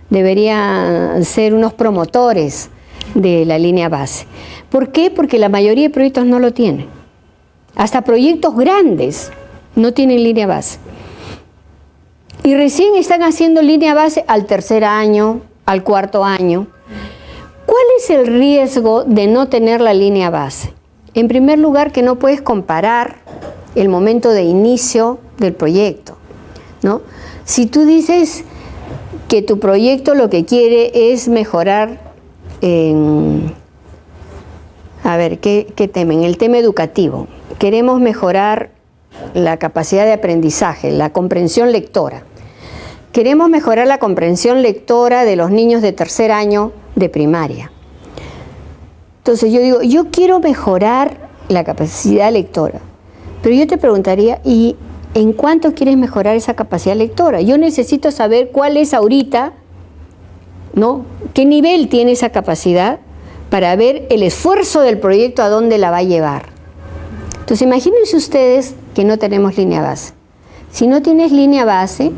deberían ser unos promotores de la línea base. ¿Por qué? Porque la mayoría de proyectos no lo tienen. Hasta proyectos grandes no tienen línea base. Y recién están haciendo línea base al tercer año, al cuarto año. ¿Cuál es el riesgo de no tener la línea base? En primer lugar, que no puedes comparar el momento de inicio del proyecto, ¿no? Si tú dices que tu proyecto lo que quiere es mejorar en... A ver, ¿qué tema? En el tema educativo. Queremos mejorar la capacidad de aprendizaje, la comprensión lectora. Queremos mejorar la comprensión lectora de los niños de tercer año de primaria. Entonces yo digo, yo quiero mejorar la capacidad lectora. Pero yo te preguntaría, ¿y en cuánto quieres mejorar esa capacidad lectora? Yo necesito saber cuál es ahorita, ¿no? ¿Qué nivel tiene esa capacidad para ver el esfuerzo del proyecto a dónde la va a llevar? Entonces imagínense ustedes que no tenemos línea base. Si no tienes línea base,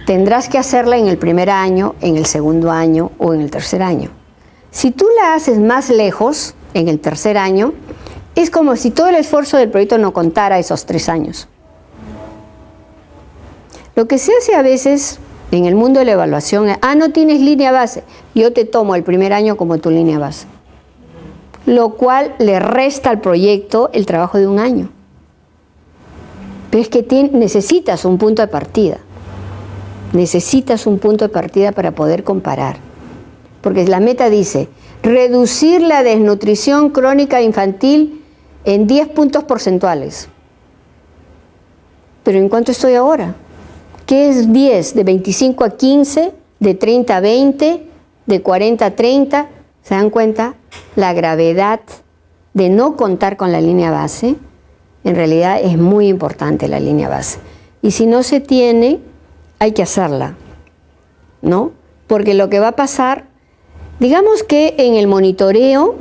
tendrás que hacerla en el primer año, en el segundo año o en el tercer año. Si tú la haces más lejos, en el tercer año, es como si todo el esfuerzo del proyecto no contara esos 3 años. Lo que se hace a veces en el mundo de la evaluación es, no tienes línea base, yo te tomo el primer año como tu línea base. Lo cual le resta al proyecto el trabajo de 1 año. Pero es que necesitas un punto de partida. Necesitas un punto de partida para poder comparar. Porque la meta dice, reducir la desnutrición crónica infantil en 10 puntos porcentuales. ¿Pero en cuánto estoy ahora? ¿Qué es 10? ¿De 25 a 15? ¿De 30 a 20? ¿De 40 a 30? ¿Se dan cuenta? La gravedad de no contar con la línea base, en realidad es muy importante la línea base. Y si no se tiene, hay que hacerla, ¿no? Porque lo que va a pasar, digamos que en el monitoreo,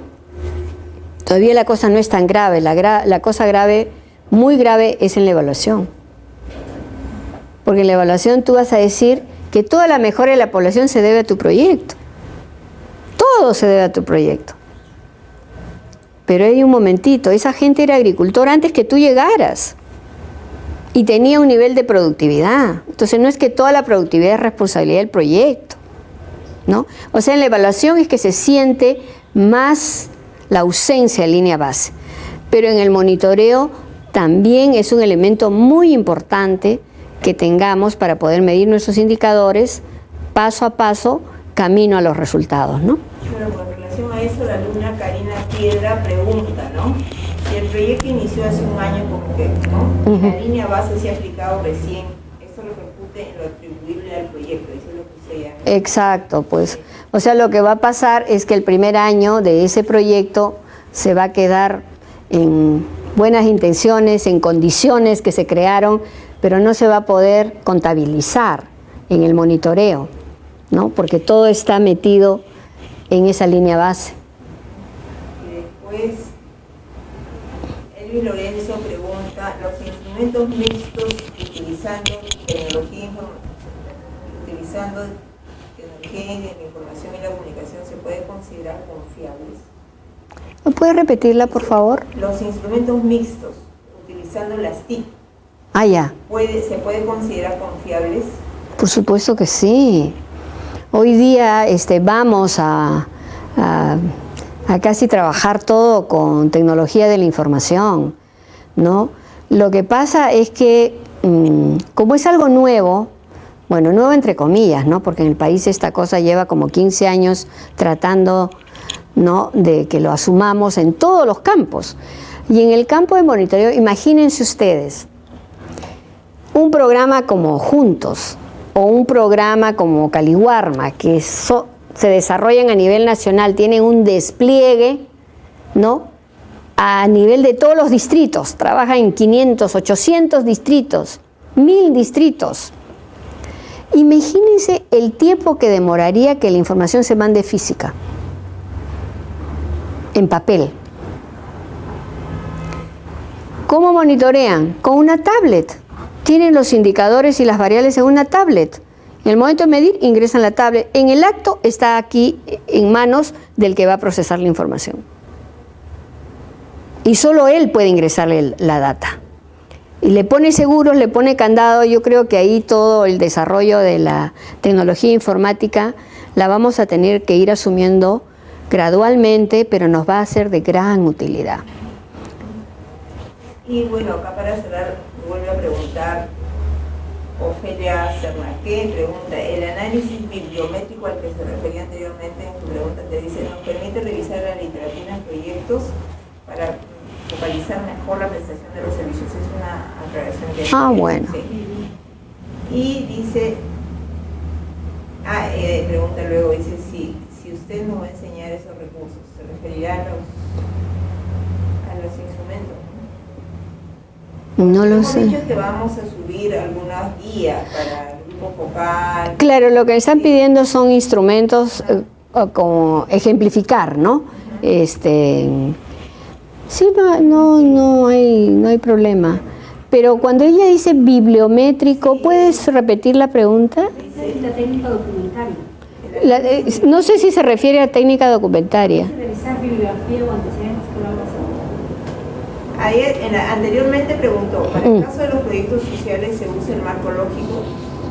todavía la cosa no es tan grave, la cosa grave, muy grave, es en la evaluación. Porque en la evaluación tú vas a decir que toda la mejora de la población se debe a tu proyecto. Todo se debe a tu proyecto. Pero hay un momentito, esa gente era agricultora antes que tú llegaras y tenía un nivel de productividad. Entonces no es que toda la productividad es responsabilidad del proyecto, ¿no? O sea, en la evaluación es que se siente más la ausencia de línea base. Pero en el monitoreo también es un elemento muy importante que tengamos para poder medir nuestros indicadores paso a paso, camino a los resultados, ¿no? Bueno, con relación a eso, la alumna Karina Piedra pregunta, ¿no? Si el proyecto inició hace 1 año, como que, ¿no? La línea base se ha aplicado recién, ¿eso repercute en lo atribuible al proyecto? Eso es lo que se llama. Exacto, pues. O sea, lo que va a pasar es que el primer año de ese proyecto se va a quedar en buenas intenciones, en condiciones que se crearon, pero no se va a poder contabilizar en el monitoreo, ¿no? Porque todo está metido en esa línea base. Y después, Elvis Lorenzo pregunta, ¿los instrumentos mixtos utilizando tecnología de la información y la comunicación se puede considerar confiables? ¿Me puedes repetirla, por favor? Los instrumentos mixtos, utilizando las TIC, Ya. ¿se puede considerar confiables? Por supuesto que sí. Hoy día vamos a casi trabajar todo con tecnología de la información, ¿no? Lo que pasa es que, como es algo nuevo, bueno, nuevo entre comillas, ¿no? Porque en el país esta cosa lleva como 15 años tratando, ¿no?, de que lo asumamos en todos los campos. Y en el campo de monitoreo, imagínense ustedes, un programa como Juntos o un programa como Caliwarma, que se desarrollan a nivel nacional, tienen un despliegue, ¿no?, a nivel de todos los distritos, trabajan en 500, 800 distritos, 1000 distritos. Imagínense el tiempo que demoraría que la información se mande física, en papel. ¿Cómo monitorean? Con una tablet. tienen los indicadores y las variables en una tablet. En el momento de medir, ingresan la tablet. En el acto está aquí en manos del que va a procesar la información. Y solo él puede ingresarle la data. Y le pone seguros, le pone candado. Yo creo que ahí todo el desarrollo de la tecnología informática la vamos a tener que ir asumiendo gradualmente, pero nos va a ser de gran utilidad. Y bueno, acá para cerrar, vuelvo a preguntar, Ofelia Cernaqué pregunta, el análisis bibliométrico al que se refería anteriormente en tu pregunta te dice, nos permite revisar la literatura en proyectos para focalizar mejor la prestación de los servicios. Es una aclaración que Bueno. Sí. Y dice, pregunta luego, dice, si usted nos va a enseñar esos recursos, ¿se referirá a los instrumentos? No lo sé. Hemos dicho que vamos a subir algunas guías para el grupo focal. Claro, lo que están pidiendo son instrumentos como ejemplificar, ¿no? Sí, no hay problema. Pero cuando ella dice bibliométrico, ¿puedes repetir la pregunta? Dice la técnica documentaria. No sé si se refiere a técnica documentaria. Revisar bibliografía o antecedentes que vamos a Ayer, anteriormente preguntó, para el caso de los proyectos sociales se usa el marco lógico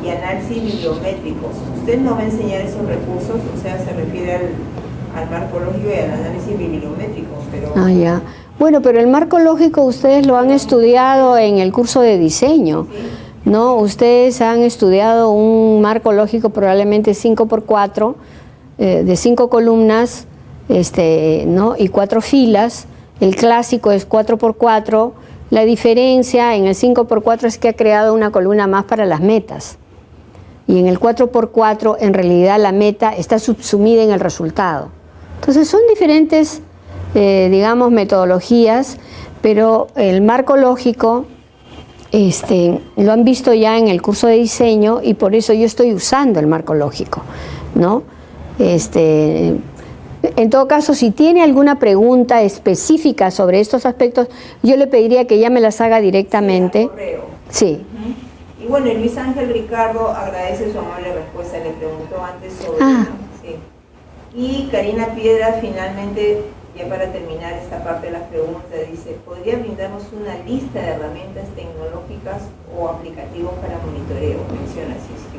y análisis bibliométricos. ¿Usted nos va a enseñar esos recursos? O sea, se refiere al marco lógico y al análisis bibliométrico. Pero... Ya. Bueno, pero el marco lógico ustedes lo han estudiado en el curso de diseño, ¿no? Ustedes han estudiado un marco lógico probablemente 5x4, de 5 columnas, ¿no? Y 4 filas. El clásico es 4x4. La diferencia en el 5x4 es que ha creado una columna más para las metas. Y en el 4x4, en realidad, la meta está subsumida en el resultado. Entonces, son diferentes, digamos, metodologías, pero el marco lógico lo han visto ya en el curso de diseño y por eso yo estoy usando el marco lógico, ¿no? En todo caso, si tiene alguna pregunta específica sobre estos aspectos, yo le pediría que ya me las haga directamente. Sí, correo. Sí. Y bueno, Luis Ángel Ricardo agradece su amable respuesta, le preguntó antes sobre... Sí. Y Karina Piedra, finalmente, ya para terminar esta parte de las preguntas, dice, ¿podría brindarnos una lista de herramientas tecnológicas o aplicativos para monitoreo? Menciona si es que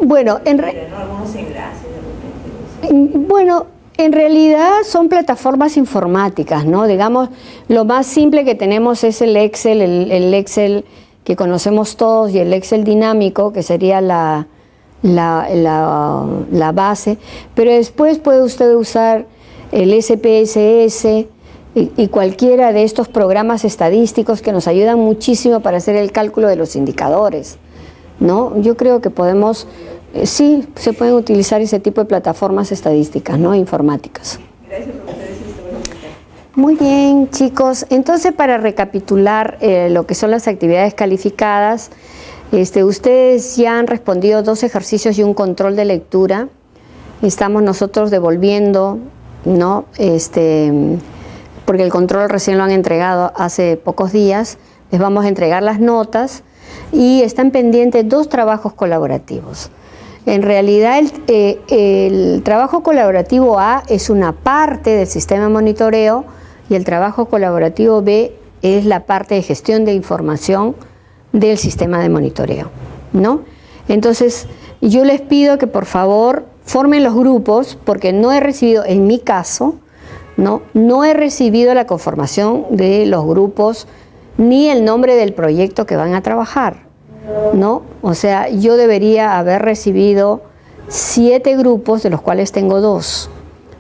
Bueno, algunos enlaces de repente. Bueno, en realidad son plataformas informáticas, ¿no? Digamos, lo más simple que tenemos es el Excel, el Excel que conocemos todos y el Excel dinámico, que sería la base, pero después puede usted usar el SPSS y cualquiera de estos programas estadísticos que nos ayudan muchísimo para hacer el cálculo de los indicadores, ¿no? Yo creo que podemos, sí, se pueden utilizar ese tipo de plataformas estadísticas, ¿no? Informáticas. Gracias, profesor. Muy bien, chicos. Entonces, para recapitular lo que son las actividades calificadas, ustedes ya han respondido 2 ejercicios y un control de lectura. Estamos nosotros devolviendo, ¿no? Porque el control recién lo han entregado hace pocos días. Les vamos a entregar las notas y están pendientes 2 trabajos colaborativos. En realidad, el trabajo colaborativo A es una parte del sistema de monitoreo y el trabajo colaborativo B es la parte de gestión de información del sistema de monitoreo, ¿no? Entonces, yo les pido que por favor formen los grupos, porque no he recibido, en mi caso, no he recibido la conformación de los grupos ni el nombre del proyecto que van a trabajar, ¿no? O sea, yo debería haber recibido 7 grupos, de los cuales tengo 2.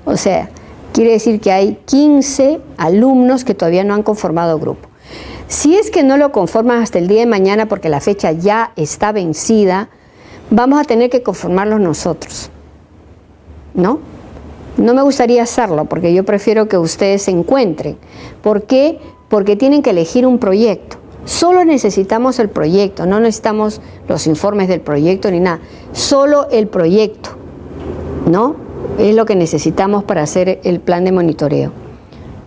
O sea, quiere decir que hay 15 alumnos que todavía no han conformado grupo. Si es que no lo conforman hasta el día de mañana, porque la fecha ya está vencida, vamos a tener que conformarlos nosotros, ¿no? No me gustaría hacerlo, porque yo prefiero que ustedes se encuentren. ¿Por qué? Porque tienen que elegir un proyecto. Solo necesitamos el proyecto, no necesitamos los informes del proyecto ni nada. Solo el proyecto, ¿no? Es lo que necesitamos para hacer el plan de monitoreo.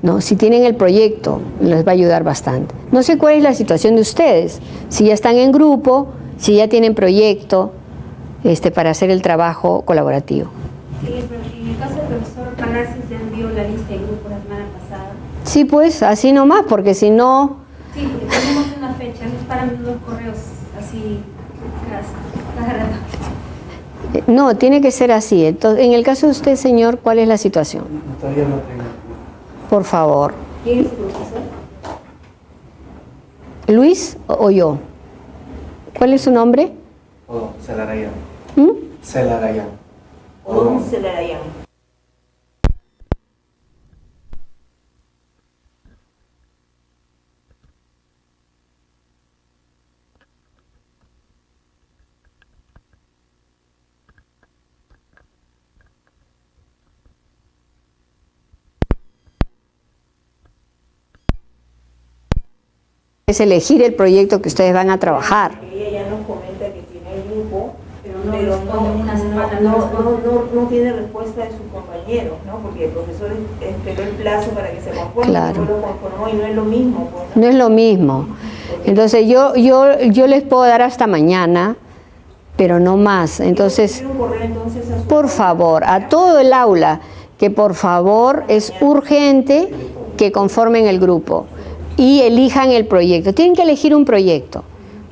¿no? Si tienen el proyecto, les va a ayudar bastante. No sé cuál es la situación de ustedes, si ya están en grupo, si ya tienen proyecto para hacer el trabajo colaborativo. Sí, pero en el caso del profesor Palacios ya envió la lista de grupos la semana pasada. Sí, pues así nomás, porque si no... Sí, porque tenemos una fecha, nos paran los correos así cada rato. No, tiene que ser así. Entonces, en el caso de usted, señor, ¿cuál es la situación? Todavía no tengo. Por favor. ¿Quién es el profesor? ¿Luis o yo? ¿Cuál es su nombre? Odón Celarayán. ¿Mm? Celarayán. Odón Celarayán. Es elegir el proyecto que ustedes van a trabajar. Ella ya nos comenta que tiene el grupo, Pero no responde una semana, no responde. no tiene respuesta de sus compañeros, ¿no? Porque el profesor esperó el plazo para que se conforme, Claro. no lo conformó y no es lo mismo. Pues, No es lo mismo. Entonces yo les puedo dar hasta mañana, pero no más. Entonces, un correo entonces a su por favor, a todo el aula, que por favor es urgente que conformen el grupo y elijan el proyecto. Tienen que elegir un proyecto.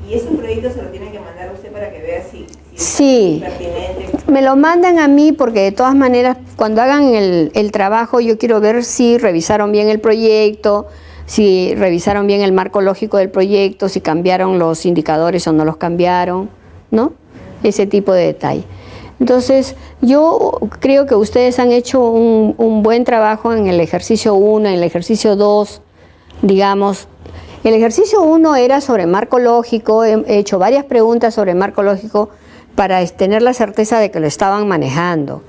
Y ese proyecto se lo tiene que mandar a usted para que vea si Sí. es pertinente. Me lo mandan a mí porque de todas maneras cuando hagan el trabajo yo quiero ver si revisaron bien el proyecto, si revisaron bien el marco lógico del proyecto, si cambiaron los indicadores o no los cambiaron, ¿no? Ese tipo de detalle. Entonces yo creo que ustedes han hecho un buen trabajo en el ejercicio 1, en el ejercicio 2, digamos. El ejercicio 1 era sobre marco lógico, he hecho varias preguntas sobre marco lógico para tener la certeza de que lo estaban manejando,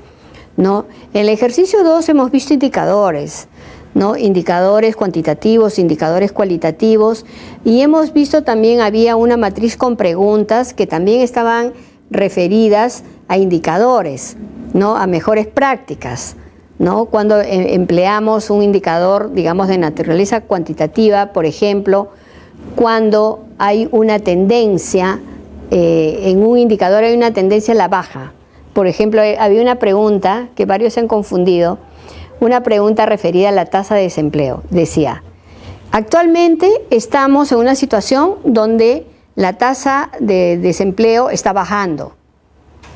¿no? En el ejercicio 2 hemos visto indicadores, ¿no? Indicadores cuantitativos, indicadores cualitativos, y hemos visto también había una matriz con preguntas que también estaban referidas a indicadores, ¿no? A mejores prácticas, ¿no? Cuando empleamos un indicador, digamos, de naturaleza cuantitativa, por ejemplo, cuando hay una tendencia, en un indicador hay una tendencia a la baja. Por ejemplo, había una pregunta que varios se han confundido, una pregunta referida a la tasa de desempleo. Decía, actualmente estamos en una situación donde la tasa de desempleo está bajando,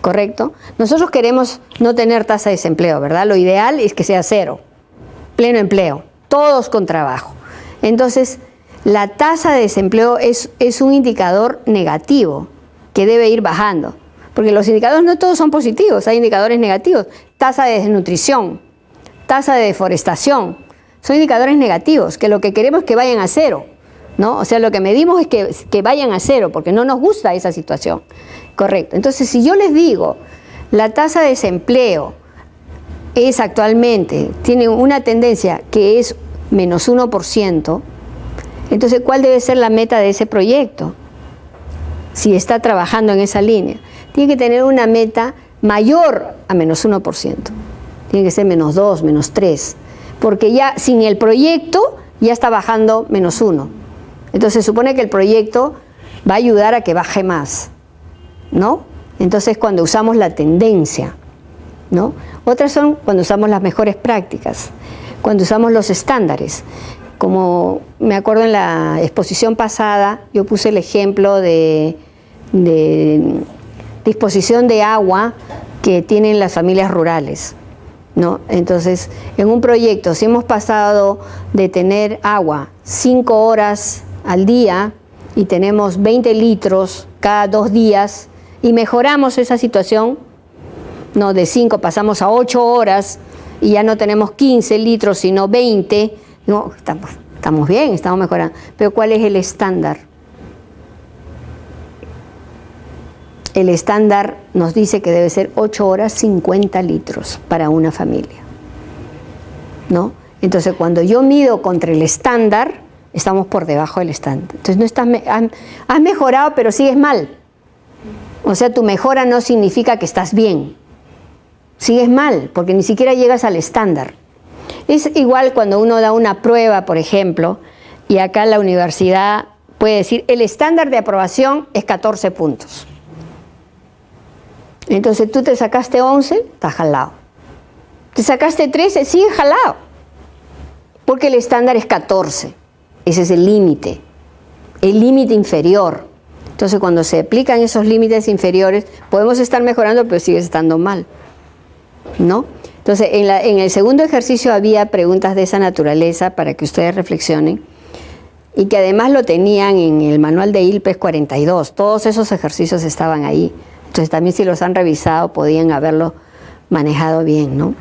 ¿correcto? Nosotros queremos no tener tasa de desempleo, ¿verdad? Lo ideal es que sea cero, pleno empleo, todos con trabajo. Entonces, la tasa de desempleo es un indicador negativo que debe ir bajando, porque los indicadores no todos son positivos, hay indicadores negativos. Tasa de desnutrición, tasa de deforestación, son indicadores negativos, que lo que queremos es que vayan a cero, ¿no? O sea, lo que medimos es que vayan a cero, porque no nos gusta esa situación. Correcto. Entonces, si yo les digo, la tasa de desempleo es actualmente, tiene una tendencia que es menos 1%, entonces, ¿cuál debe ser la meta de ese proyecto? Si está trabajando en esa línea. Tiene que tener una meta mayor a menos 1%. Tiene que ser menos 2, menos 3. Porque ya sin el proyecto ya está bajando menos 1. Entonces, se supone que el proyecto va a ayudar a que baje más, ¿no? Entonces, cuando usamos la tendencia, ¿no? Otras son cuando usamos las mejores prácticas, cuando usamos los estándares. Como me acuerdo en la exposición pasada, yo puse el ejemplo de disposición de agua que tienen las familias rurales, ¿no? Entonces, en un proyecto, si hemos pasado de tener agua 5 horas al día y tenemos 20 litros cada 2 días y mejoramos esa situación, no, de 5 pasamos a 8 horas y ya no tenemos 15 litros sino 20, no, estamos bien, estamos mejorando. Pero ¿cuál es el estándar? El estándar nos dice que debe ser 8 horas 50 litros para una familia, ¿no? Entonces, cuando yo mido contra el estándar, estamos por debajo del estándar. Entonces, no estás, has mejorado, pero sigues mal. O sea, tu mejora no significa que estás bien. Sigues mal, porque ni siquiera llegas al estándar. Es igual cuando uno da una prueba, por ejemplo, y acá la universidad puede decir, el estándar de aprobación es 14 puntos. Entonces tú te sacaste 11, estás jalado. Te sacaste 13, sigues jalado. Porque el estándar es 14. Ese es el límite inferior. Entonces cuando se aplican esos límites inferiores, podemos estar mejorando, pero sigues estando mal, ¿no? Entonces en el segundo ejercicio había preguntas de esa naturaleza para que ustedes reflexionen, y que además lo tenían en el manual de ILPES 42. Todos esos ejercicios estaban ahí. Entonces también si los han revisado podían haberlo manejado bien, ¿no?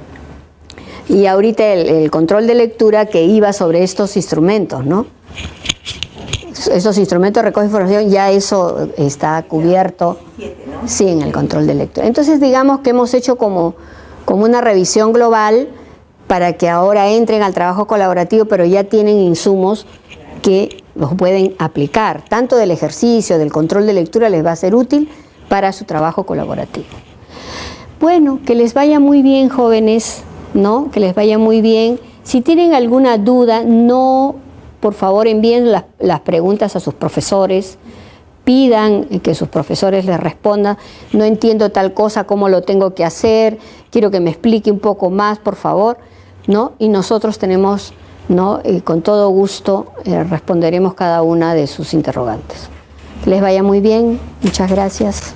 Y ahorita el control de lectura que iba sobre estos instrumentos, ¿no? Esos instrumentos de recoge información, ya eso está cubierto, sí, en el control de lectura. Entonces digamos que hemos hecho como una revisión global para que ahora entren al trabajo colaborativo, pero ya tienen insumos que los pueden aplicar. Tanto del ejercicio, del control de lectura les va a ser útil para su trabajo colaborativo. Bueno, que les vaya muy bien, jóvenes, ¿no? Que les vaya muy bien. Si tienen alguna duda, por favor envíen las preguntas a sus profesores, pidan que sus profesores les respondan. No entiendo tal cosa, ¿cómo lo tengo que hacer? Quiero que me explique un poco más, por favor, ¿no? Y nosotros tenemos, ¿no? Con todo gusto responderemos cada una de sus interrogantes. Que les vaya muy bien, muchas gracias.